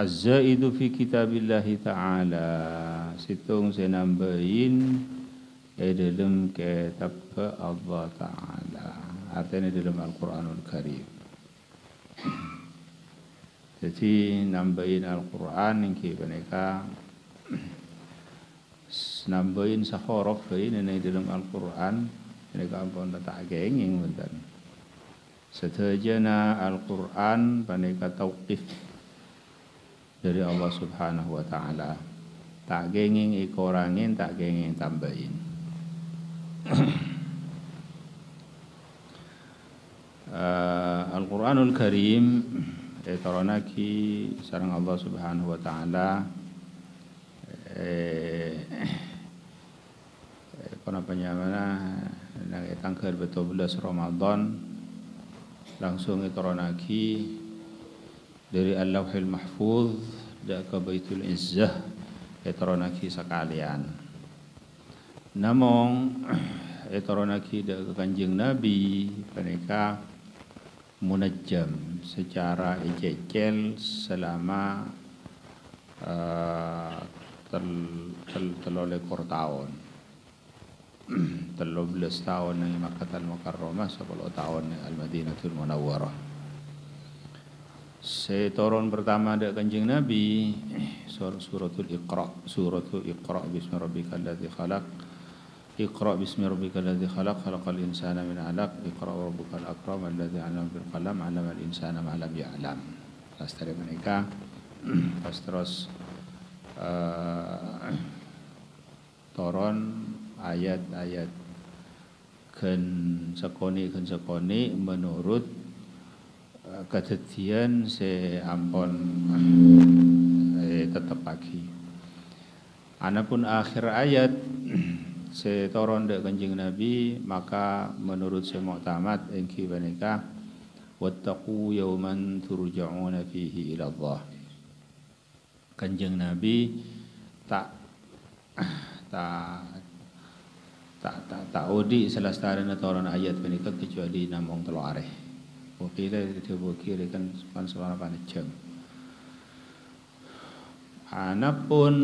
Az-zaidu fi kitabillahi ta'ala, situng senambahin dalam kitab Allah Ta'ala, artinya dalam Al-Quranul Karim. Jadi nambahin Al-Quran yang mereka nambahin sahorof ini dalam Al-Quran mereka pun tak genging betul. Setajana Al-Quran mereka tauqif dari Allah Subhanahu Wa Ta'ala, tak genging ikorangin, tak genging tambahin. Al-Quranul Karim taronaki sareng Allah Subhanahu Wa Ta'ala apa mana nang tanggal 12 Ramadan langsung taronaki dari Al-Lauhil Mahfuz dak ke Baitul Izzah taronaki sekalian. Namong taronaki dak ke Kanjeng Nabi mereka munajjam secara ijecel selama 13 tahun. 13 tahun di Makkah Al-Mukarramah, 10 tahun di Al-Madinatul Munawwarah. Setoron pertama dari Kanjeng Nabi suratul Iqra bismi rabbikal ladzi khalaq. Iqra bismi rabbikal ladzi khalaq, khalaqal insana min 'alaq. Iqra rabbukal akram alladzi 'allama bil qalam, 'allamal insana ma lam ya'lam. Pastri mereka pas terus toron ayat-ayat ken sekoni menurut kedetian se ampon tetap pagi. Anapun akhir ayat se toron dek Kanjeng Nabi maka menurut se muktamad engki banika wattaqu yawman turja'una fihi ila Allah. Kanjeng Nabi tak odi selestarana toron ayat banika kecuali namung telo areh. Wakila dibukir kan selama panjang. Anapun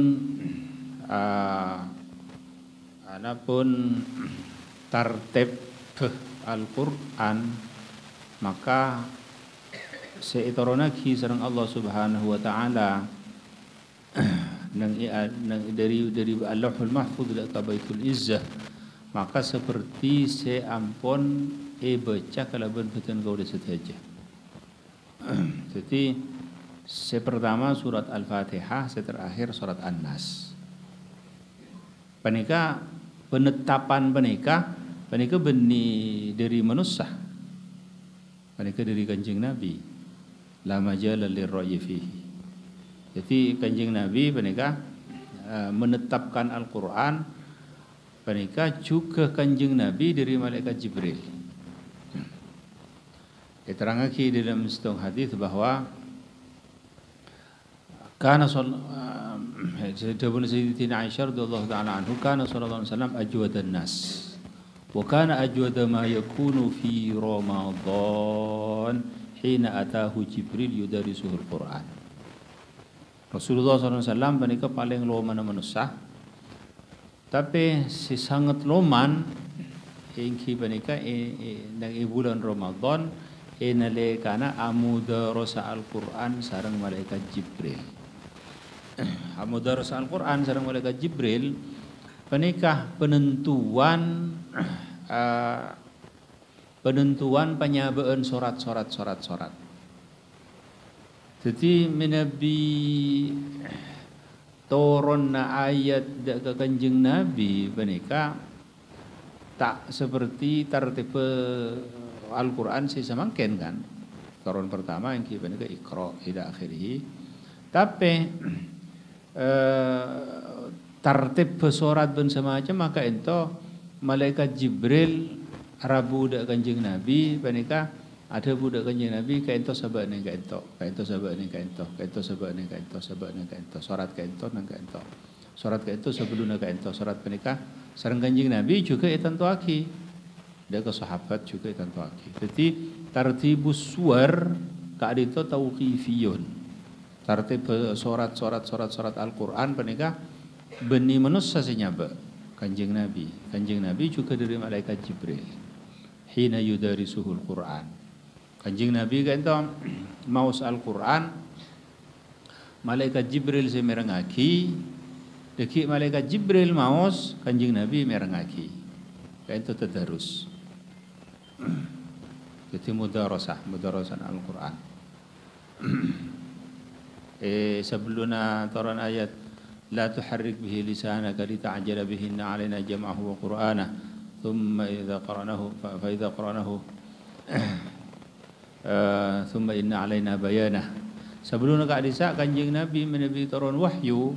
tartib Al-Quran maka seitorona ki sareng Allah Subhanahu Wa Ta'ala dari Al-Lauhul Mahfuz ke Baitul Izzah maka seperti seampun baca kalaban betul kau dah setaja. Jadi pertama surat Al-Fatihah, terakhir surat An-Nas. Panika penetapan panika beni dari manusia. Panika dari Kanjeng Nabi. La majala lirra'yi fihi. Jadi Kanjeng Nabi panika menetapkan Al-Quran, panika juga Kanjeng Nabi dari malaikat Jibril. Diterangkan dalam setengah hadis bahwa kana Sayyidatina Aisyah radhiyallahu ta'ala anhu kana sallallahu alaihi wasallam ajwadan nas wa kana ajwada ma yakunu fi Ramadan hina atahu Jibril yudarisuhul Quran. Rasulullah SAW panika paling loman manusia, tapi si sangat loman ingki panika nang bulan Ramadan nalekana amudarasa Al-Quran sareng malaikat Jibril. Amudarasa Al-Quran sareng malaikat Jibril panika penentuan penyabaan sorat. Jadi Nabi turun ayat ke Kanjeng Nabi panika tak seperti tertib Al-Quran sesamangken kan. Turun pertama yang kita panika Iqra ila akhirih. Tapi tertib surat ben semacam maka ento malaikat Jibril Rabu dak Kanjeng Nabi panika ada budak Kanjeng Nabi ka ento sabane ka ento sabane ka ento surat ka ento nang ka ento surat ka ento sebelumna ka ento surat panika sareng Kanjeng Nabi juga tentu aki da ke sahabat juga tentu aki. Jadi tartibus suwar ka adito tauqifiyun. Tartib surat Al-Quran penikah beni manusia senyaba Kanjeng Nabi juga dari malaikat Jibril hina yudarisuhul Quran. Kanjeng Nabi kan itu maus Al-Quran malaikat Jibril semerangaki deki malaikat Jibril maus Kanjeng Nabi merangaki kan itu tadarus. Jadi mudarasan Al-Quran. Sebelumnya turun ayat la tuharrik bihi lisanaka lita'jala bihi inna 'alaina jam'ahu wa qur'ana thumma idza qara'nahu thumma inna 'alaina bayana. Sebelumnya Kak Disa Kanjeng Nabi menabi turun wahyu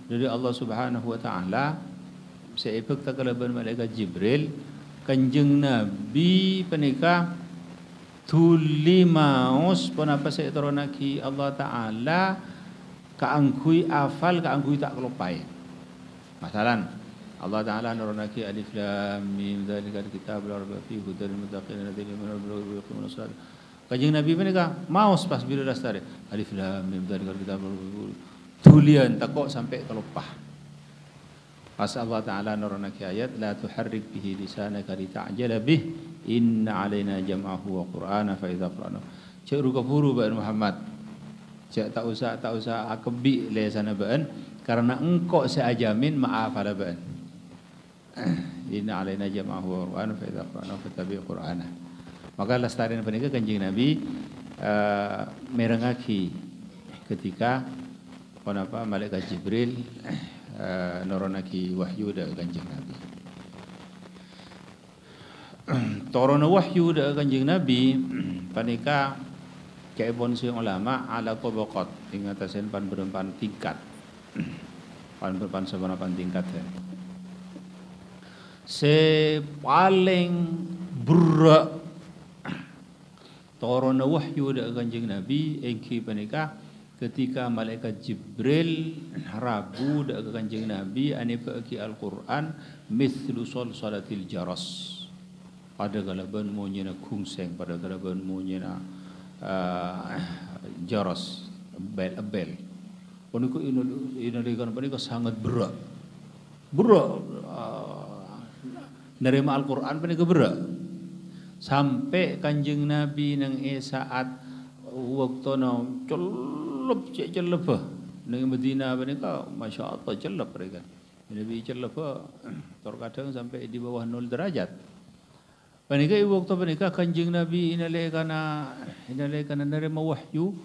dari Allah Subhanahu wa taala seipek takalaban malaikat Jibril Kanjeng Nabi penikah tuli maus penapa saya turunaki Allah Ta'ala kaangkui afal kaangkui tak kelupai. Masalan Allah Ta'ala nurunaki alif lam mim dzalikal kitab la raiba fihi hudal lil muttaqin alladzina yu'minuna bil ghaibi. Kanjeng Nabi menika maus pas bila lastari alif lam mim dzalikal kitab tulian takok sampai kelupah. Pas Allah Ta'ala nurunaki ayat la tuharrik bihi lisanaka lita'jala bih inna 'alaina jam'ahu wa qur'ana fa idza qara'nahu. Cek rukafuru ba'an Muhammad. Cek tak usah akebi le sana ba'an karena engkau seajamin maaf ada ba'an. Inna 'alaina jam'ahu wa qur'ana fa idza qara'nahu fattabi' qur'ana. Maka lestarian penika Kanjeng Nabi merengaki ketika kenapa malaikat Jibril nurunaki wahyu dari Kanjeng Nabi. Turun wahyu dari Kanjeng Nabi panika kaibon si ulama ala tabaqat ing atasen pan berempan tingkat. Pan berempan seberapa tingkat ya. Se paling berat turun wahyu dari Kanjeng Nabi engki panika ketika malaikat Jibril ragu dari Kanjeng Nabi ane bagi Al-Qur'an mithlu salatil jaras. Pada galaban monyena kungseng, pada galaban monyena jaras, bel. Paniku inalikan paniku sangat berat. Nerima Al-Quran paniku berat. Sampai Kanjeng Nabi nang saat waktu na celep nang Madinah paniku masya Allah celep mereka. Nabi celep terkadang sampai di bawah 0 derajat. Panika waktu panika Kanjeng Nabi inalekana nerima wahyu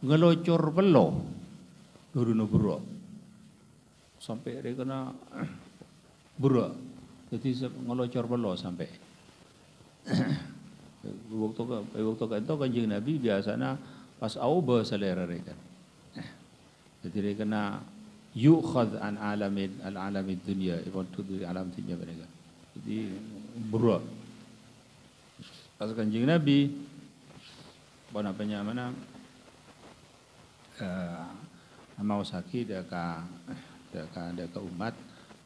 ngelocor pelo duruna buro sampai rekana buro jadi ngelocor pelo sampai waktu itu Kanjeng Nabi biasanya pas auba selera rekan jadi rekana yukhad an alamid dunia ibon tudu alam dunia mereka jadi buro. Pas Kanjeng Nabi apa mana mau sakit deka umat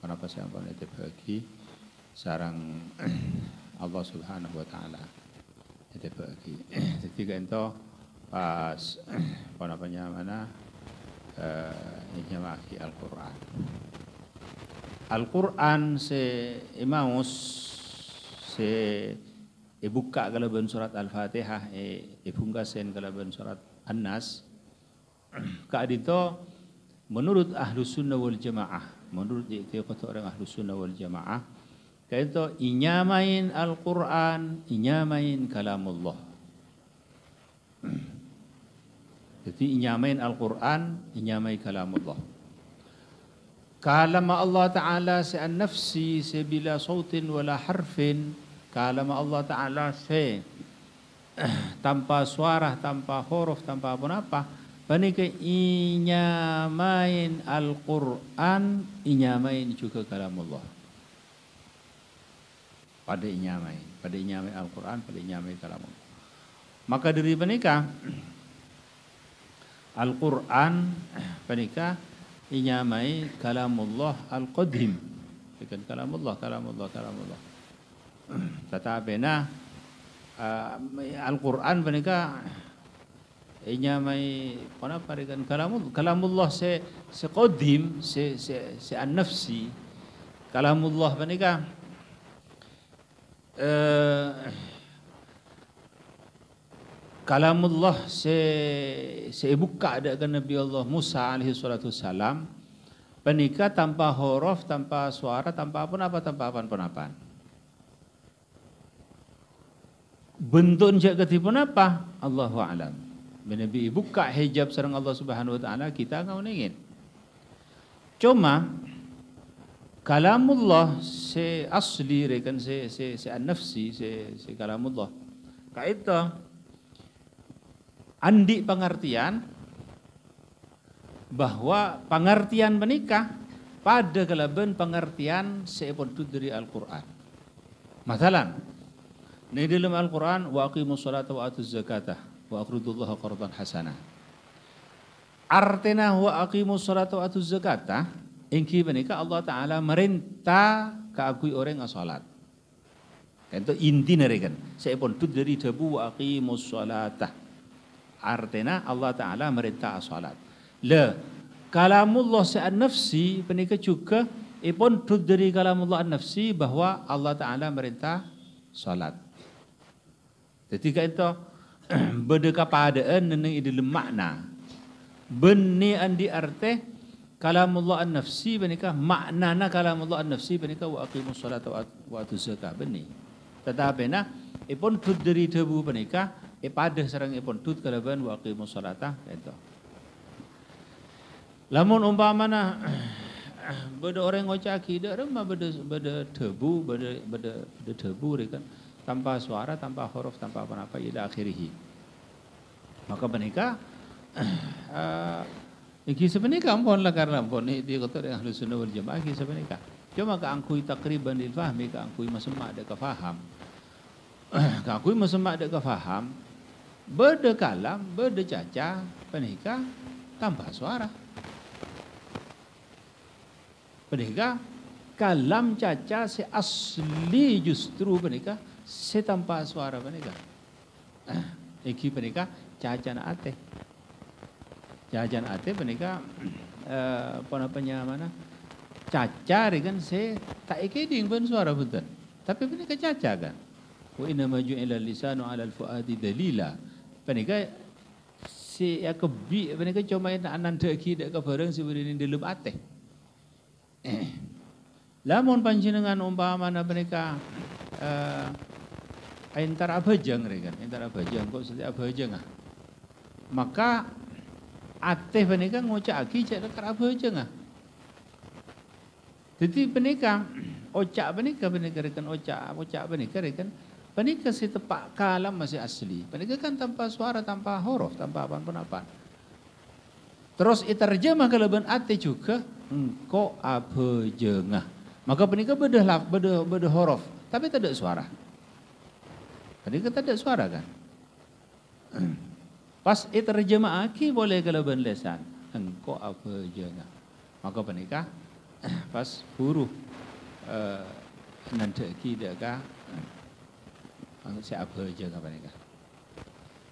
kenapa saya pun itu bagi sarang Allah Subhanahu wa taala itu bagi ketika itu pas mana nyamaki Al-Quran se imaus se buka kalaban surat Al-Fatihah pungkasen kalaban surat An-Nas kaadito menurut Ahlus Sunnah wal Jamaah menurut kata orang Ahlus Sunnah wal Jamaah kaito inyamain Al-Quran inyamain kalamullah. Jadi inyamain Al-Quran inyamai kalamullah. Kalam Allah Ta'ala se'an nafsi sebila sautin wala harfin. Kalam Allah Ta'ala tanpa suara, tanpa huruf, tanpa apa-apa. Panika inyamain Al-Quran, inyamain juga kalam Allah. Pada inyamai Al-Quran, pada inyamai kalam Allah. Maka dari panika Al-Quran panika inyamai kalamullah al-qadim. Bukan kalamullah. Tetapi Al-Quran panika inya mai apa rekan kalamullah se qadim se an-nafsi kalamullah panika kalamullah se buka ada kan Nabi Allah Musa alaihi salatu salam panika tanpa huruf, tanpa suara, tanpa apa tanpa apa-apa. Bentuk jak ketipun apa? Allahu a'lam. Nabi buka hijab sareng Allah Subhanahu wa taala kita ngau ningin. Cuma kalamullah se asli rekan se an-nafsi se kalamullah. Kaita andi pengertian bahwa pengertian menikah pada kalaban pengertian seepon dari Al-Quran. Masalan, di dalam Al-Quran wa aqimus salata wa atuz zakata wa aqridullaha qardan hasanah. Artinya wa aqimus salata wa atuz zakata ingki menikah Allah Ta'ala merintah keakui orang yang salat. Itu inti narikan. Seepon dari debu wa aqimus salata. Artinya Allah Ta'ala merintah salat. La kalamullah an-nafsi penika juga ipun dari kalamullah an-nafsi bahwa Allah Ta'ala merintah salat. Ketika itu berdekapadaan dengan dalam makna. Beni andi arte kalamullah an-nafsi penika maknana kalamullah an-nafsi penika wa aqimus salata wa atuz zakah beni. Tetapi na ipun dari debu penika pada sareng ipun kalaban wa aqimus salata itu. Lamun umpamana beda orang ngocaki dak remah beda debu beda debu rekan tanpa suara tanpa huruf tanpa apa-apa ila akhirih. Maka menikah iki sebenarnya ampun lah karena ampun di kota yang Ahlus Sunnah wal Jamaah iki sebenarnya. Cuma kaangkui takriban lil fahmi kaangkui masemak ada kefaham. Kaangkui masemak ada kefaham. Beda kalam, beda caca, penikah tanpa suara. Penikah kalam caca se asli justru penikah se tanpa suara penikah. Iki penikah cacan ate. Cacan ate penikah apa namanya mana? Caca kan se tak ikeding pun suara betul. Tapi penikah caca kan. Wa inna ma ju'ila lisanu 'ala al-fuadi dalila. Penikah si yakebi penikah cuma anan deki dak kebareng sebenarnya dalam ate. Lamun panjenengan umpamana penikah entar abajang rekan, entar abajang kok setiap abajang ah. Maka ate penikah ngocaki cek dekar abajang ah. Jadi penikah ocak penikah rekan ocak penikah rekan penikah si tepak kalam masih asli. Penikah kan tanpa suara, tanpa huruf, tanpa apa-apa. Terus iterjemah kelebihan ate juga engkau abajengah. Maka penikah beda huruf, tapi tidak suara. Penikah tidak suara kan? Pas iterjemah aki boleh kelebihan lesan engkau abajengah. Maka penikah pas huruf nanti kita kah si abajengah penikah.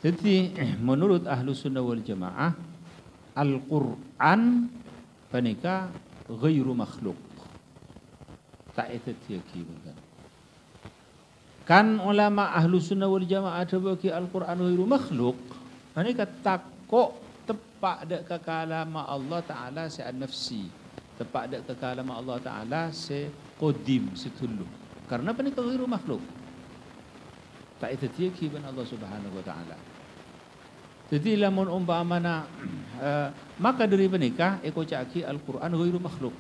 Jadi menurut Ahlus Sunnah wal Jamaah Al-Quran penikah ghairu makhluk. Tak itu bukan. Kan ulama Ahlus Sunnah wal Jamaah ada bagi Al-Quran ghairu makhluk. Penikah takok tepak dak kekalama Allah Ta'ala se an-nafsi. Tepak dak kekalama Allah Ta'ala se qadim se tulu. Karena penikah ghairu makhluk. Tak itu Allah Subhanahu wa Ta'ala. Jadi lamun umpamana maka dari penikah eko caki Al-Quran ghairu makhluk.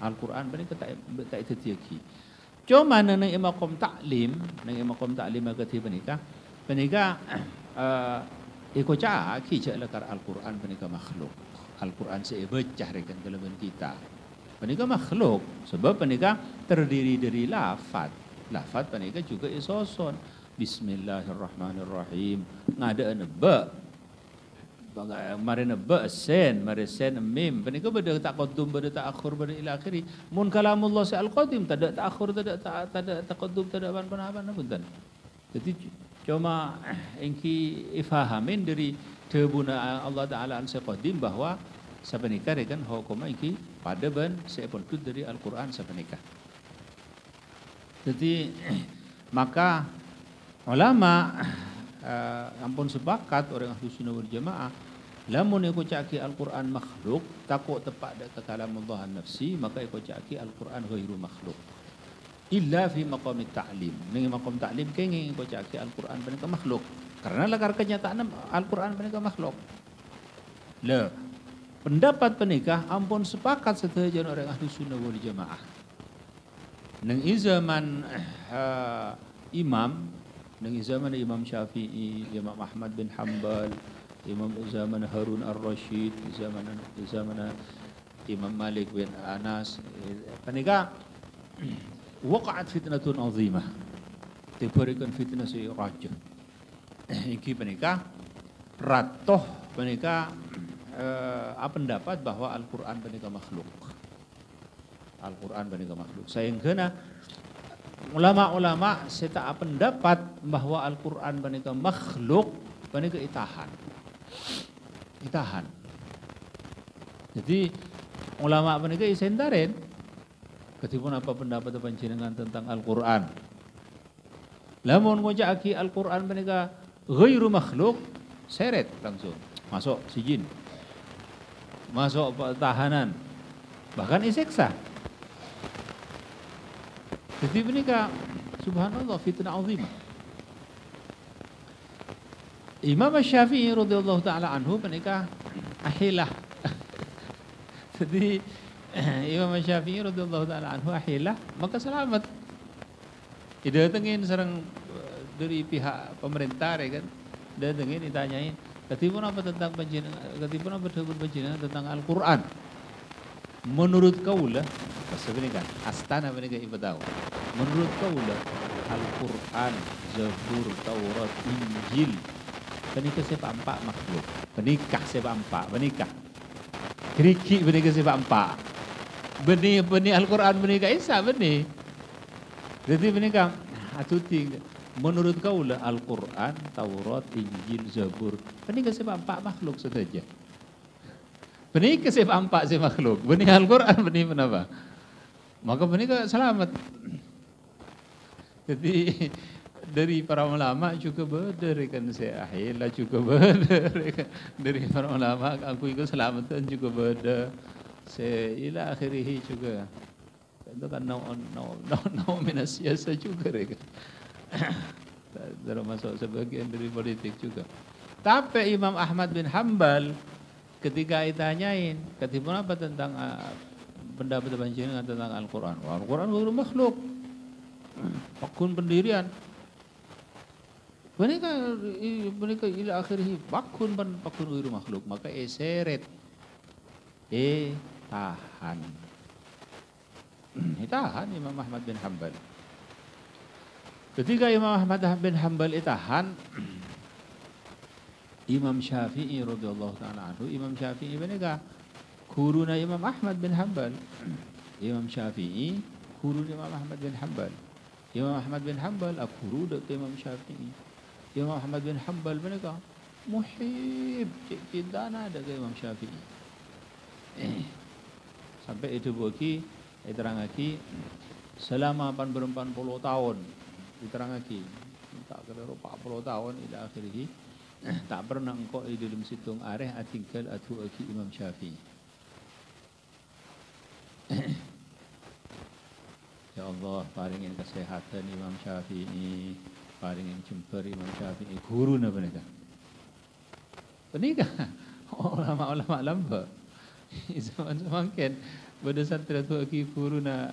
Al-Quran penikah tak itu. Cuma nang imakom taklim agati penikah eko caki cak lekar Al-Quran penikah makhluk. Al-Quran sebecah rekan kelebihan kita. Penikah makhluk sebab penikah terdiri dari lafaz. Lafaz penikah juga isoson. Bismillahirrahmanirrahim. Ngada ba Marina ba sen, mim. Penikah beda tak qaddum, beda tak akhir, beda ila akhiri. Mun kalamullah si al-qadim, tak ada tak akhir, tak ada taqaddum, tak ada apa-apa. Jadi Cuma engki ifahamin dari tebuna Allah Ta'ala al-Seqadim bahwa sepenikah kan hukum engki pada ben sepenuh dari Al-Quran sepenikah. Jadi maka ulama ampun sepakat orang ahli sunnah wal jamaah lamun iko caki Al-Quran makhluk takut tepat dak kalam Allah nafsi maka iko caki Al-Quran ghairu makhluk illa fi maqam ta'lim ning maqam ta'lim kenging iko caki Al-Quran benika makhluk karena lakar kenyataan Al-Quran benika makhluk le pendapat penikah ampun sepakat setuju orang ahli sunnah wal jamaah ning zaman imam ning zaman Imam Syafi'i, Imam Ahmad bin Hanbal, Imam zaman Harun ar-Rasyid, zaman Imam Malik bin Anas. Panika waqa'at fitnatun azimah. Diberikan fitnah si raja. Iki panika ratoh panika pendapat bahwa Al-Qur'an panika makhluk. Al-Qur'an panika makhluk. Sayangna ulama-ulama seta pendapat bahwa Al-Quran panika makhluk panika itahan. Jadi ulama panika isentaren ketipun apa pendapat panjenengan tentang Al-Quran. Lamun ngojaki Al-Quran panika ghairu makhluk seret langsung masuk sijin. Masuk tahanan. Bahkan isiksa. Jadi menikah subhanallah fitnah azimah. Imam Syafi'i radhiyallahu taala anhu menikah ahilah. Jadi Imam Syafi'i radhiyallahu taala anhu ahilah maka selamat. Didatengin sareng dari pihak pemerintah ya kan. Datengin ditanyain, "Katipun apa tentang panjenengan? Katipun apa dawuh panjenengan tentang Al-Qur'an?" Menurut kaulah sebenarnya astana mereka ibu tahu. Menurut kaulah Al-Quran, Zabur, Taurat, Injil penikah siapa empat makhluk. Penikah siapa empat, penikah. Keriki penikah siapa empat. Benih Al-Quran penikah Isa benih. Jadi penikah atuti. Menurut kaulah Al-Quran, Taurat, Injil, Zabur penikah siapa empat makhluk saja. Benih kesep empat si makhluk, benih Al-Quran, benih apa? Maka benih selamat. Jadi dari para ulama juga benar kan saya ahilah juga benar dari para ulama aku ikut selamatan juga benar. Saya ila akhirih juga. Itu kan nau minas siasa juga kan. Termasuk sebagian dari politik juga. Tapi Imam Ahmad bin Hanbal ketika ditanyain, ketipun apa tentang pendapat panjenengan tentang Al-Quran? Al-Quran ghairu makhluk. Pakun pendirian. Mereka ila akhirih pakun ghairu makhluk. Maka seret. Tahan. Tahan Imam Ahmad bin Hanbal. Ketika Imam Ahmad bin Hanbal tahan, Imam Syafi'i radhiyallahu taala anhu, Imam Syafi'i menika guruna Imam Ahmad bin Hanbal. Imam Syafi'i guru Imam Ahmad bin Hanbal. Imam Ahmad bin Hanbal guru dak Imam Syafi'i. Imam Ahmad bin Hanbal menika muhib cintana dak Imam Syafi'i. Sampai itu bagi terangaki selama 40 tahun diterangaki tak kira 40 tahun ila akhirih tak pernah engkau di dalam situng areh atingkal atu aki Imam Syafi'i. Ya Allah, paringin kesehatan Imam Syafi'i, paringin jemper Imam Syafi'i, guru na mereka. Penikah ulama-ulama lamba. Zaman semakin pada santri atu aki guru na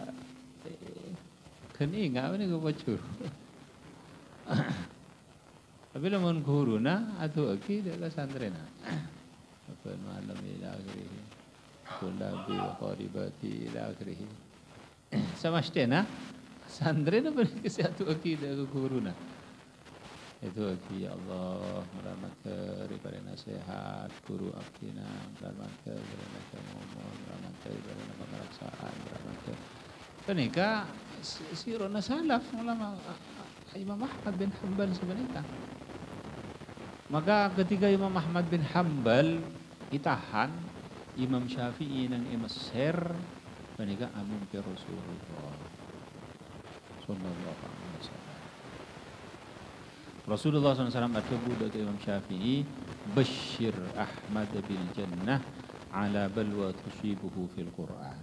kani ngau ni ko bocor. Tapi lamun guruna atau aki dia santrena. Apa malam ila akhirih. Tulabi wa qaribati ila akhirih. Samastena santrena beri kesatu aki dia guruna. Itu aki ya Allah merahmatkan daripada nasihat guru akina, merahmatkan daripada ngomong, merahmatkan daripada pemeriksaan, merahmatkan. Kenika sirona salaf ulama Imam Ahmad bin Hanbal sebenarnya. Maka ketika Imam Ahmad bin Hambal ditahan, Imam Syafi'i nang Mesir menika amun ke Rasulullah sallallahu alaihi wasallam. Rasulullah SAW ada budak Imam Syafi'i, Bashir Ahmad bil Jannah ala balwa tusibuhu fil Quran.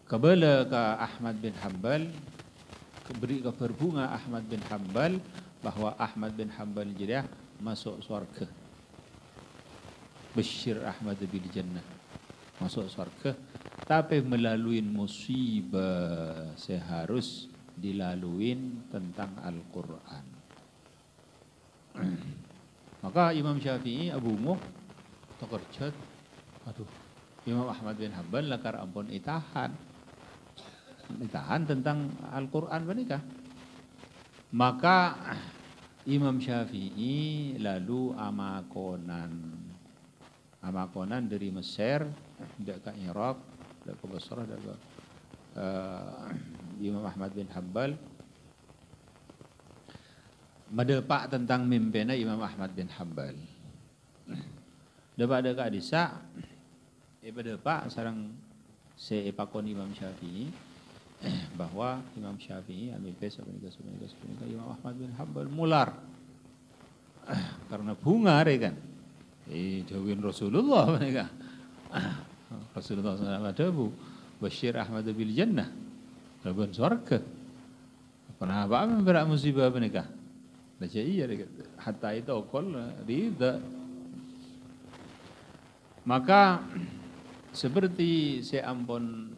Kabala ka Ahmad bin Hambal, beri kabar bunga Ahmad bin Hambal bahwa Ahmad bin Hambal jadi masuk surga. Bashir Ahmad bil Jannah, masuk surga, tapi melalui musibah seharus dilaluin tentang Al-Quran. Maka Imam Syafi'i Abu Muh terkejut, aduh, Imam Ahmad bin Hambal lakar ampun ditahan tentang Al-Quran menikah. Maka Imam Syafi'i lalu amakonan dari Mesir, tidak ke Irak, tidak ke Basrah, tidak ke Imam Ahmad bin Hambal mendepak tentang mimpinnya Imam Ahmad bin Hambal. Depak dekat desa, depak sarang seepakon Imam Syafi'i bahwa Imam Syafi'i ambil pesa menikah Imam Ahmad bin Hambal mular karena bunga kan. Jauhin Rasulullah menikah. Rasulullah SAW ada Bashir Ahmad bil Jannah, rabun surga. Kenapa memberak musibah menikah? Baca iya, hatta itu okol rida. Maka seperti saya ampun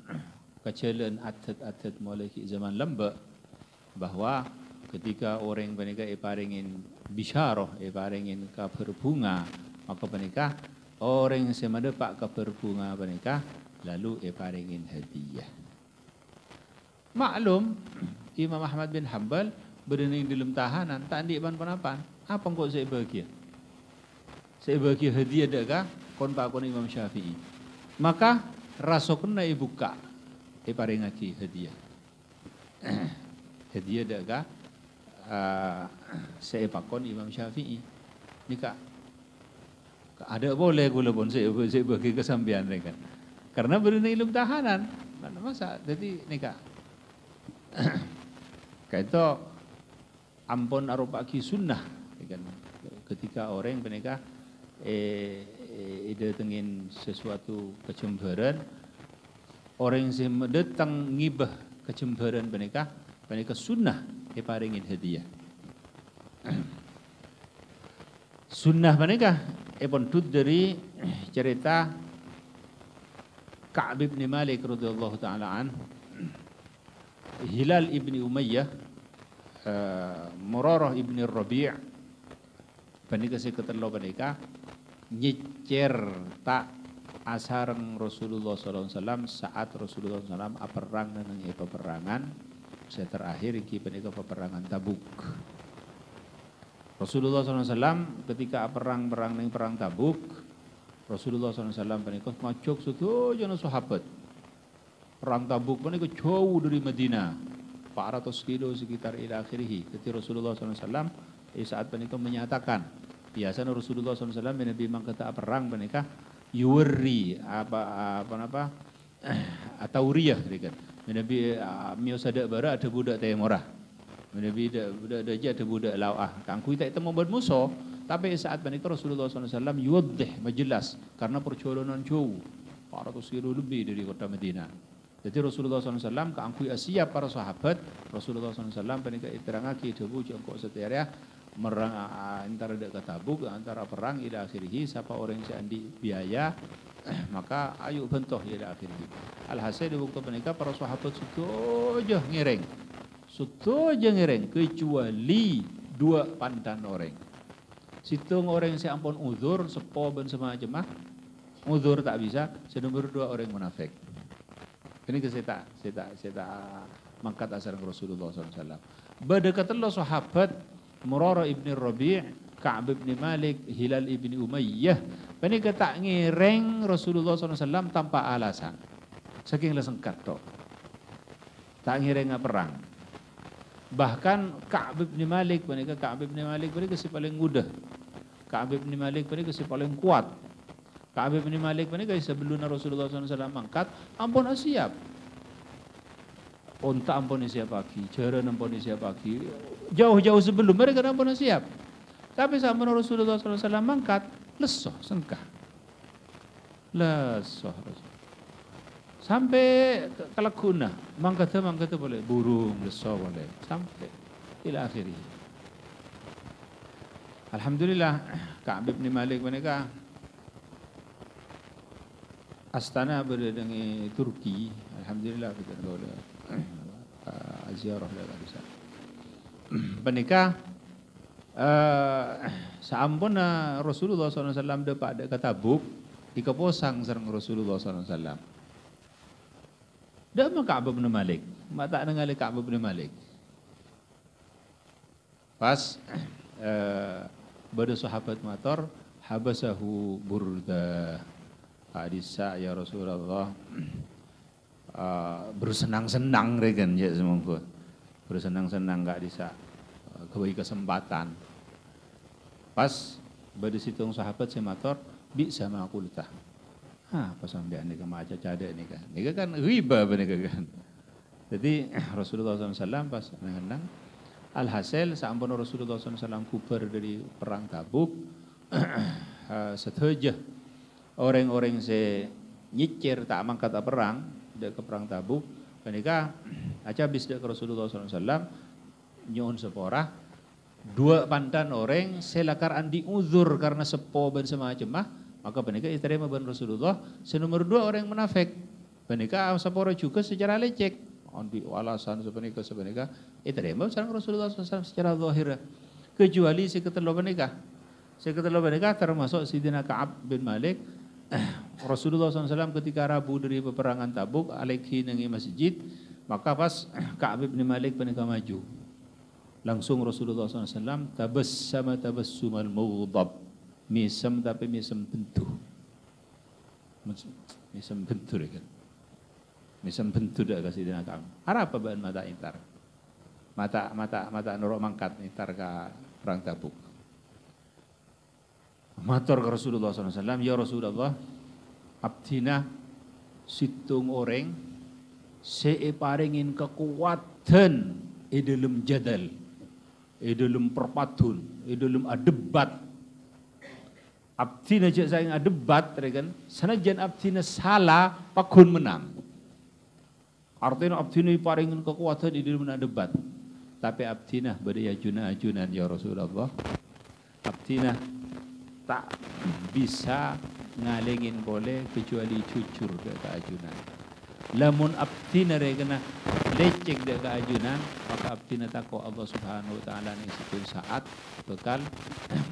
kecelian atlet-atlet mulai zaman lembek, bahwa ketika orang menikah paringin bisyarah, paringin kabar bunga, maka menikah orang yang semedepak kabar bunga menikah lalu paringin hadiah. Maklum Imam Ahmad bin Hambal berada dalam tahanan, tak andik pan-pan. Apa kok saya bahagia? Saya bahagia hadiah dekah kon pakon Imam Syafi'i. Maka rasokna buka paringaki hadiah. Hadiah dekah saya pakon Imam Syafi'i. Nikah ada boleh gula pun saya bagi kesampian mereka. Karena berada dalam tahanan, mana masa? Jadi nikah. Kayak itu ampun arupaki sunnah, kan? Ketika orang menikah, ide tengin sesuatu kecemburuan, orang yang datang ngibah kecemburuan menikah sunnah, paringin hadiah. Sunnah menikah, pun tut dari cerita Ka'b bin Malik radhiyallahu taala an, Hilal ibni Umayyah, Murarah ibni Rabi', panika seketerlo panika nyecer tak asareng Rasulullah SAW saat Rasulullah SAW perang nang peperangan saya terakhir iki panika peperangan Tabuk. Rasulullah SAW ketika perang nang perang Tabuk, Rasulullah SAW panika ngajak sedaya sahabat. Perang Tabuk panika jauh dari Madinah, 400 kilo sekitar ila akhirih. Ketika Rasulullah SAW saat panika menyatakan, biasanya Rasulullah SAW Nabi mangkata perang panika yuwri apa atauriyah kan. Nabi miosada bara ada budak temorah. Nabi budak ada budak lawah. Kangku tak temu bermusuh, tapi saat panika Rasulullah SAW yuwaddih majelas karena perjalanan jauh 400 kilo lebih dari kota Madinah. Jadi Rasulullah SAW keangkui siap para sahabat. Rasulullah SAW panika iterangaki debu jengkok seteria merang antara dekat Tabuk antara perang ila akhirih, siapa orang yang seandi biaya maka ayo bentoh ila akhirih. Alhasil di waktu panika para sahabat sudah ngereng kecuali 2 pandan orang. Situng orang yang ampun uzur sepo ben semacam uzur tak bisa, senomor 2 orang munafik. Ini saya tak mangkat asal Rasulullah SAW. Berdekatlah sahabat Murarah ibni Rabi', Ka'b ibni Malik, Hilal ibni Umayyah. Ini tak ngireng Rasulullah SAW tanpa alasan. Saking lesengkat tok. Tak ngireng perang. Bahkan Ka'ab bin Malik mereka si paling muda. Ka'ab bin Malik mereka si paling kuat. Ka'ab bin Malik mereka sebelum Rasulullah SAW mangkat, ampun siap. Onta ampun siap pagi, cara ampun siap pagi. Jauh-jauh sebelum mereka ampun siap. Tapi sampai Rasulullah SAW mangkat, lesoh, sengkah. Lesoh. Sampai kalakuna, mangkata boleh, burung, lesoh boleh. Sampai ila akhiri. Alhamdulillah, Ka'ab bin Malik mereka astana berada di Turki. Alhamdulillah kita boleh ziarah dari sana. Menikah saampun Rasulullah SAW dapat ada Tabuk ikaposang sareng Rasulullah SAW. Dah Ka'ab bin Malik, mak tak dengar Ka'ab bin Malik. Pas bada sahabat motor habasahu Burda. Hadisa ya Rasulullah bersenang-senang regen ya semongko. Bersenang-senang enggak bisa kebagi kesempatan. Pas bada situng sahabat si motor bi sama aku letah. Pas sampai ni kan macam cada ni kan. Ni kan riba benar kan. Jadi Rasulullah SAW pas nang alhasil saampun Rasulullah SAW kuper dari perang Tabuk setuju orang-orang se nyicir tak mangkat perang dak ke perang Tabuk menika aja habis dak ke Rasulullah SAW nyon sepora dua pandan orang selakar andi uzur karena sepo ben semacam maka menika diterima ben Rasulullah. Senomor dua orang munafik. Menika sepora juga secara lecek. Andi alasan sepenika diterima sareng Rasulullah SAW secara zahir. Kecuali si ketelu menika. Si ketelu menika termasuk Sidina Ka'ab bin Malik. Rasulullah SAW ketika rabu dari peperangan Tabuk alaihi nengi masjid, maka pas Ka'ab bin Malik menika maju. Langsung Rasulullah SAW tabassumal mughdab. Misem tapi misem bentu. Misem bentu kan. Misem bentu dah kasih dina kamu. Harap apa bahan mata intar. Mata nurok mangkat intar ke perang Tabuk. Matur ke Rasulullah SAW, ya Rasulullah, abdina situng orang paringin kekuatan dalam jadal, dalam perpatun, dalam debat. Abdina je saya debat kan, sanajan abdina salah pakun menang. Artinya abdina paringin kekuatan di dalam debat. Tapi abdina berdaya ajunan ya Rasulullah. Abdina tak bisa ngalengin boleh kecuali jujur ke ajunan. Lamun abdina regana lecek ke ajunan, maka abdina takut Allah Subhanahu wa taala ning satu saat bekal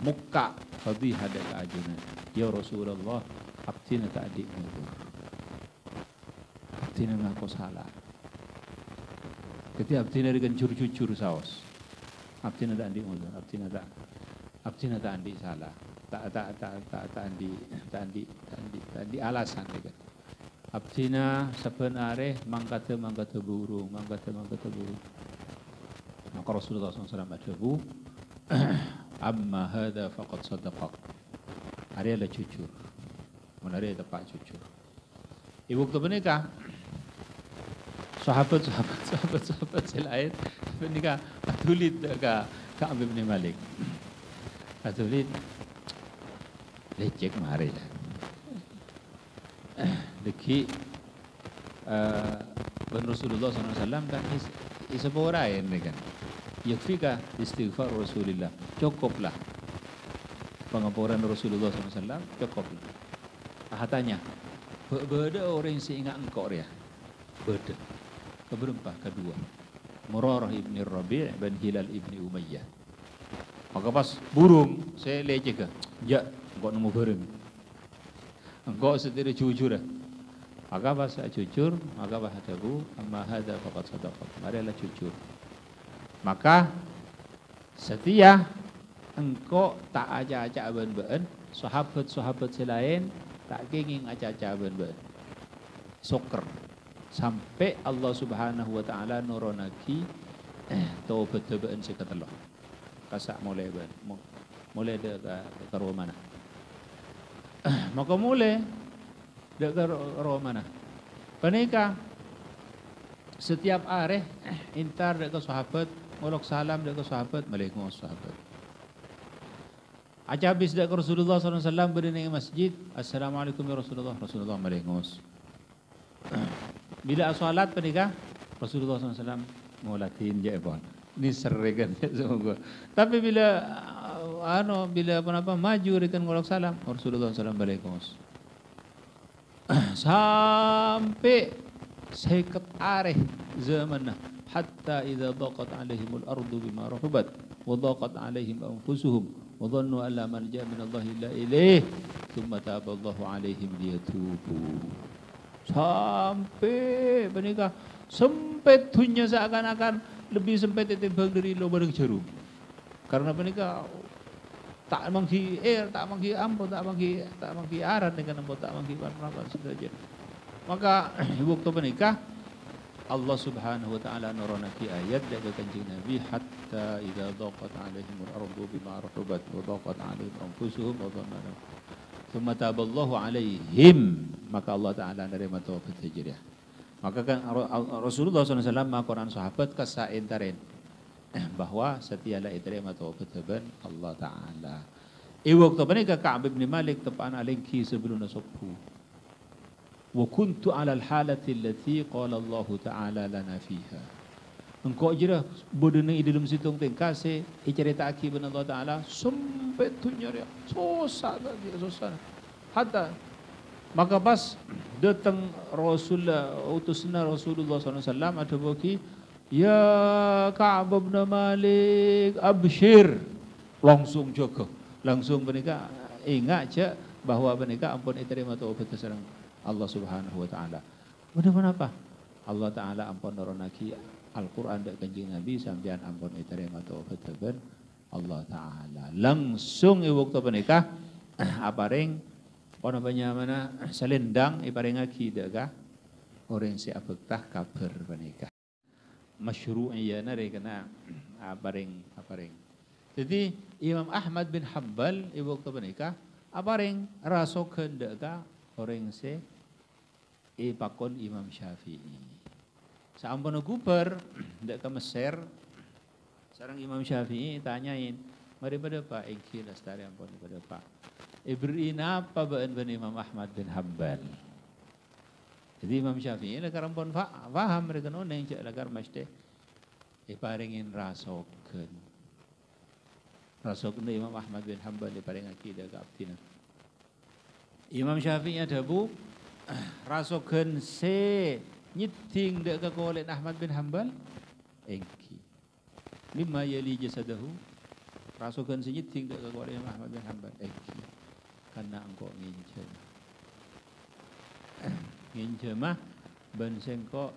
muka fadhihah ke ajunan. Ya Rasulullah, abdina tak adik mundur. Abdina ngaku salah. Ketika abdina dengan jujur saos. Abdina tak adik mundur, abdina tak adik salah. Tak andi alasan dekat. Abdina sebenarnya mangkata burung. Maka Rasulullah SAW adabu, amma hadha faqad sadaqaq. Hari ada jujur. Menari tepat jujur. Ibu waktu menikah, sahabat selain menikah atulit ke Ka'ab bin Malik. Atulit lecek mari lah. Deki ben Rasulullah SAW kan isapurain kan. Yakfika istighfar Rasulullah. Cukuplah pengampuran Rasulullah SAW, cukuplah. Tanya, beda orang yang seingat engkau ya? Beda. Keberapa? Kedua. Murarah ibni Rabi' bin Hilal ibni Umayyah. Maka pas burung, saya lecek ke? Ya, engkau nemu burung. Engkau sendiri jujur. Maka pas jujur, maka bahadabu amma hadza faqad sadaqah. Marilah jujur. Maka setia engkau tak aja-aja ben-ben, sahabat-sahabat selain tak kenging aja-aja ben-ben. Soker sampai Allah Subhanahu wa taala nuronaki tau betul-betul sekatelah. Kasak mulai mulai dek ke mana? Maka mulai dek ke mana? Panika setiap hari intar dek ke sahabat, ngolok salam dek ke sahabat, malaikum sahabat. Aja habis dek ke Rasulullah SAW berdiri di masjid, Assalamualaikum ya Rasulullah, Rasulullah malaikum. Bila salat panika Rasulullah SAW ngolatin je pun. Ini serregan semua. Tapi bila bila apa maju rekan ngolok salam Rasulullah SAW alaikum. Sampai seket areh zamanna hatta idza daqat alaihimul ardu bima rahubat wa daqat alaihim anfusuhum wa dhannu an la malja min Allah illa ilaih thumma taballahu alaihim liyatubu. Sampai menikah sempit dunia seakan-akan lebih sempit timbang dari lubang jarum. Karena menikah tak mangki air, tak mangki ampun, tak mangki aran dengan ampun, tak mangki apa saja. Maka waktu menikah Allah Subhanahu wa taala nuronaki ayat dari Kanjeng Nabi hatta idza daqat alaihimul ardu bima rahubat wa daqat alaihim anfusuhum wa dhanna thumma taballahu alaihim, maka Allah taala nerima taubat hijriah. Maka kan Rasulullah SAW mengakuran sahabat kesaintarin bahwa setialah iterima taubat Allah taala. Waktu mereka Ka'ab bin Malik tepaan alengki sebelum nasabhu. Wa kuntu 'ala al-halati allati qala Allah taala lana fiha. Engkau jira bodene dalam situng tengkase cerita aki ben Allah taala sampai dunia dia susah dia susah. Hatta maka pas datang Rasulullah utusna Rasulullah SAW ada bagi ya Ka'ab bin Malik abshir, langsung jaga langsung menika ingat je bahwa menika ampun diterima taubat sareng Allah Subhanahu wa taala. Mudah apa? Allah taala ampun nuronaki Al-Qur'an dak Kanjeng Nabi sampean ampun diterima taubat Allah taala. Langsung waktu menika apareng ono mana selendang iparengaki daga orang si abektah kabar menika. Masyru'iyana rekana apareng. Jadi Imam Ahmad bin Hanbal waktu menika apareng rasokeun daga orang si pakon Imam Syafi'i. Sampun gubar dak ke Mesir sareng Imam Syafi'i tanyain, "Mari pada Pak engki lestari ampun pada Pak. Beriin apa baan Imam Ahmad bin Hanbal?" Jadi Imam Syafi'i lekar ampun paham mereka noneng cak lekar mesti paringin rasokeun Imam Ahmad bin Hanbal paring akidah ka abdina. Imam Syafi'i ada bu rasokeun se nyiting dak ka kolen Ahmad bin Hanbal engki. Mimma yali jasadahu rasokeun se nyiting dak ka kolen Ahmad bin Hanbal engki. Karena engkau nginjem mah ben sengko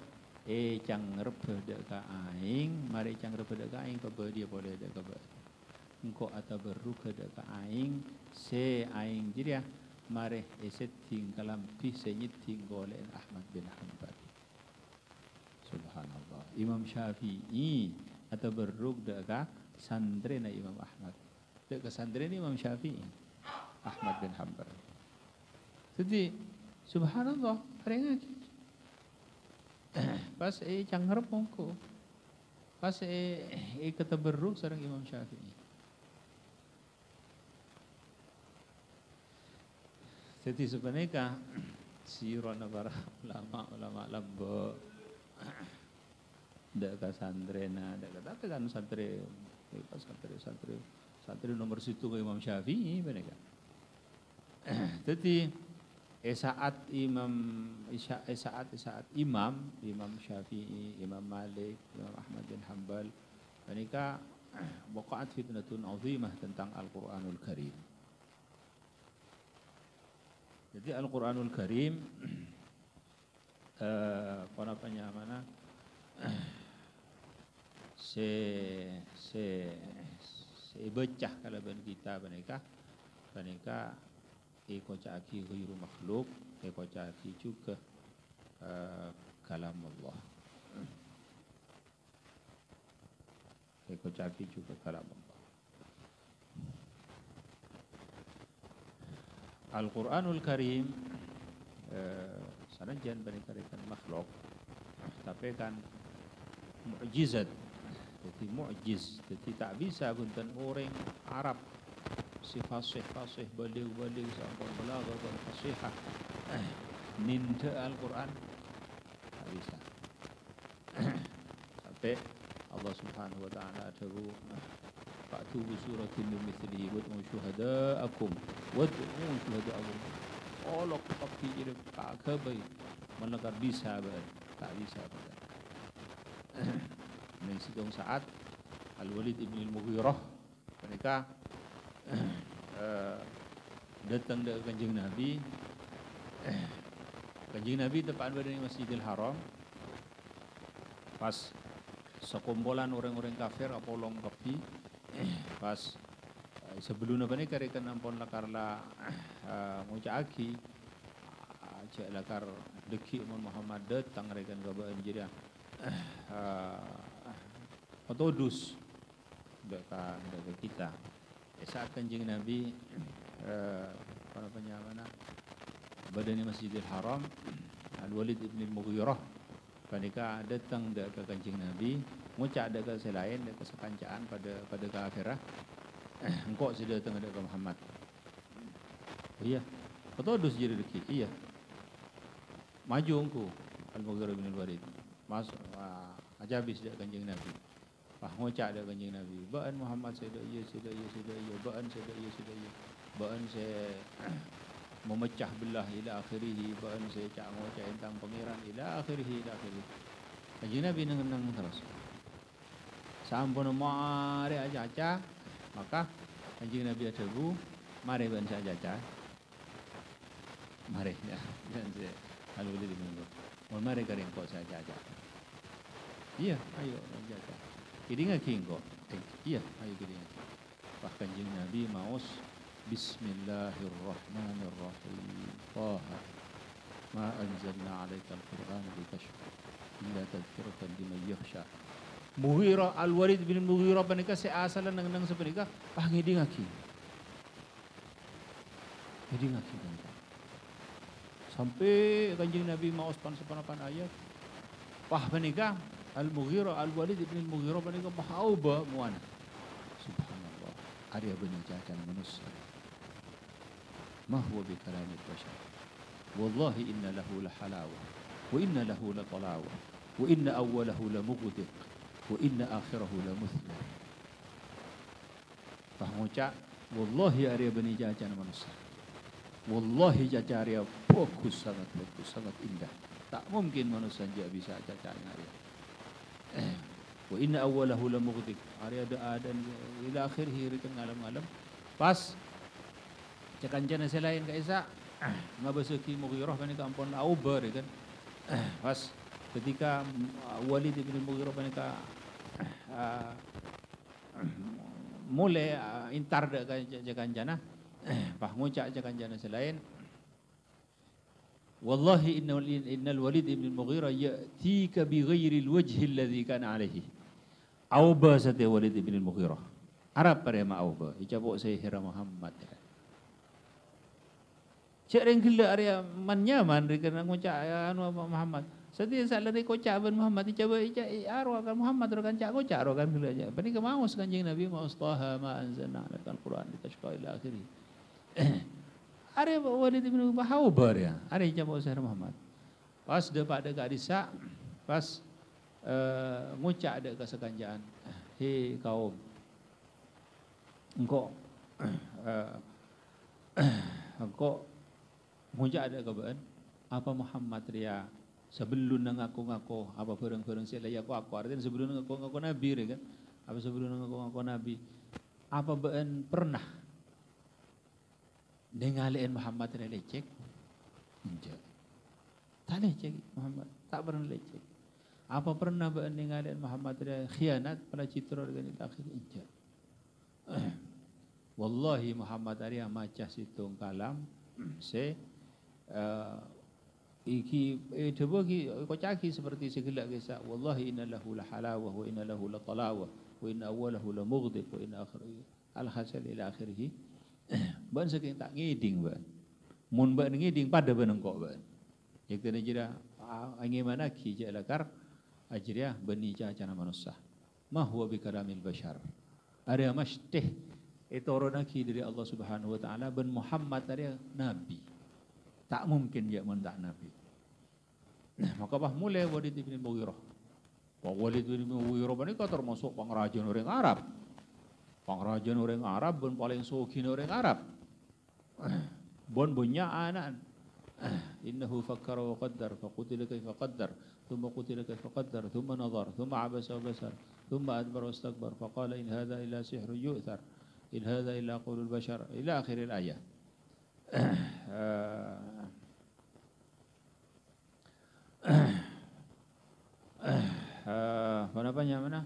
cang rebeh dak ka aing, mari cang rebeh dak ka aing ke dia boleh dak ka engkau atabarru ke dak ka aing se aing jiria mari setting kalampi se nyiting golek Ahmad bin Hanbal. Subhanallah. Imam Syafi'i atabarru dak ka sandrena Imam Ahmad. Dak ka sandrena Imam Syafi'i Ahmad bin Hanbal. Jadi subhanallah, parengan pas cangharep mongko. Pas ketabarruk sareng Imam Syafi'i. Jadi sebenarnya sirona para ulama lambo dak ka sandrena dak ka kan santri nomor situ ke Imam Syafi'i mereka. Jadi saat Imam Syafi'i, Imam Malik, Imam Ahmad bin Hanbal mereka waqa'at fitnatun 'azimah tentang Al-Qur'anul Karim. Jadi Al-Qur'anul Karim mana becah kalau kita mereka kocaki ghairu makhluk, kocaki juga kalam Allah. Kocaki juga kalam Allah. Al-Quranul Karim sanajan banikan makhluk, tapi kan mukjizat, jadi mukjiz, jadi tak bisa bunten orang Arab si fasih balik sampai belaga fasihah ninda Al-Quran tak bisa. Sampai Allah Subhanahu wa taala tahu fa'tu bi suratin min mithlihi wad'u syuhada'akum Allah pakai ide kabai manakah bisa tak bisa Nih sidang saat Al-Walid ibn al-Mughirah mereka datang ke Kanjeng Nabi. Kanjeng Nabi tepat berada di Masjidil Haram. Pas sekumpulan orang-orang kafir apolong kapi. Pas sebelum apa ni karikan ampun lakarla ngucaki cak lakar deki Muhammad datang rekan kabaan jadi otodus dekat kita. Saat Kanjeng Nabi mana berada di Masjidil Haram, Al-Walid ibn al-Mughirah panika datang ke Kanjeng Nabi ngucap dekat selain dekat sekancaan pada kafirah. Engkau sudah datang dekat Muhammad. Iya. Otodus jadi deki. Iya. Maju engkau Al-Mughirah bin Al-Walid. Masuk ajabis dekat Kanjeng Nabi. Pah ngucap dekat Kanjeng Nabi. Baan Muhammad sudah iya. Baan sudah iya. Baan saya memecah belah ila akhirih. Baan saya cak ngucap tentang pangeran ila akhirih. Kanjeng Nabi nang terus. Sampun mari aja maka Kanjeng Nabi adabu mari ban saja mari ya dan saya lalu di minggu mari kering kok saja iya ayo saja kiri ngaki kok iya ayo kiri ngaki pak Kanjeng Nabi maus Bismillahirrahmanirrahim Taha ma anzalna 'alaikal Qur'ana litashqa illa tadhkiratan liman yakhsha. Mughirah Al-Walid bin Mughirah panika seasalan nang sepenika pah ngidi ngaki sampai Kanjeng Nabi mau sepan ayat pah panika Al-Mughirah Al-Walid bin Mughirah panika mahauba muana subhanallah ari beuni jajan manusia ma huwa bi kalamil bashar wallahi inna lahu la halawa wa inna lahu la talawa wa inna awwalahu la mughdiq wa inna akhirahu la muthla. Pak ngucap wallahi area bani jajan manusia. Wallahi jajaria bagus sangat indah. Tak mungkin manusia dia bisa cacanya area. Wa inna awwalahu la mughdiq. Area dan ila akhirih rikan ngalam-ngalam. Pas cakanjana selain ka isa ngabasuki Mughirah kan ampun aubar kan. Pas ketika Walid bin Mughirah panika mulai intar dekat jana pah ngucap jana selain wallahi innal Walid bin Mughirah ya'tika bi ghairi alwajhi alladhi kana alayhi auba sate Walid bin Mughirah Arab pada ma auba icapok saya hira Muhammad cak ring gila area man nyaman rikana ngucap anu Muhammad. Setiap saat lari kocak ben Muhammad coba arwah kan Muhammad rokan cak kocak rokan gila aja. Pani ke maus Kanjeng Nabi maus taha ma anzalna 'alaikal Qur'an litashqa ila akhirih. Are Walid bin Mughirah ya. Are coba Sayyid Muhammad. Pas dekat Arisa pas ngucak ada kesekanjaan. Hei kaum. Engkau ngucap ada kebaan apa Muhammad ria sebelum ngaku-ngaku apa barang-barang sila aku artinya sebelum ngaku-ngaku nabi kan apa sebelum ngaku-ngaku nabi apa baan pernah dengalin Muhammad ria lecek enggak tak lecek Muhammad tak pernah lecek apa pernah baan dengalin Muhammad ria khianat pada citra dengan akhir enggak wallahi Muhammad ria macah situng kalam se iki coba kocaki seperti segelak kisah wallahi inna lahu la halawah wa inna lahu la talawah wa inna awwalahu la mughdib wa inna akhirahu al-hasil ila akhirih. Ban saking tak ngiding ban. Mun ban ngiding pada benengkok ban. Yang tadi jira angin mana ki jalakar ajriya bani cacana manusia. Ma huwa bi kalamil bashar. Ada mashtih itu orang dari Allah Subhanahu wa taala ben Muhammad ada nabi. Tak mungkin dia mendak nabi. Maka bah mulai Walid bin Mughirah. Walid bin Mughirah ini kan termasuk pengrajin orang Arab. Pengrajin orang Arab ben paling sugih orang Arab. Bon punya anak. Innahu fakkara wa qaddar faqutila kaifa qaddar thumma qutila kaifa qaddar thumma nadhar thumma abasa wa basar thumma adbara wastakbar faqala in hadha illa sihrun yu'thar in hadha illa qaulul bashar ila akhir al-ayah. Mana?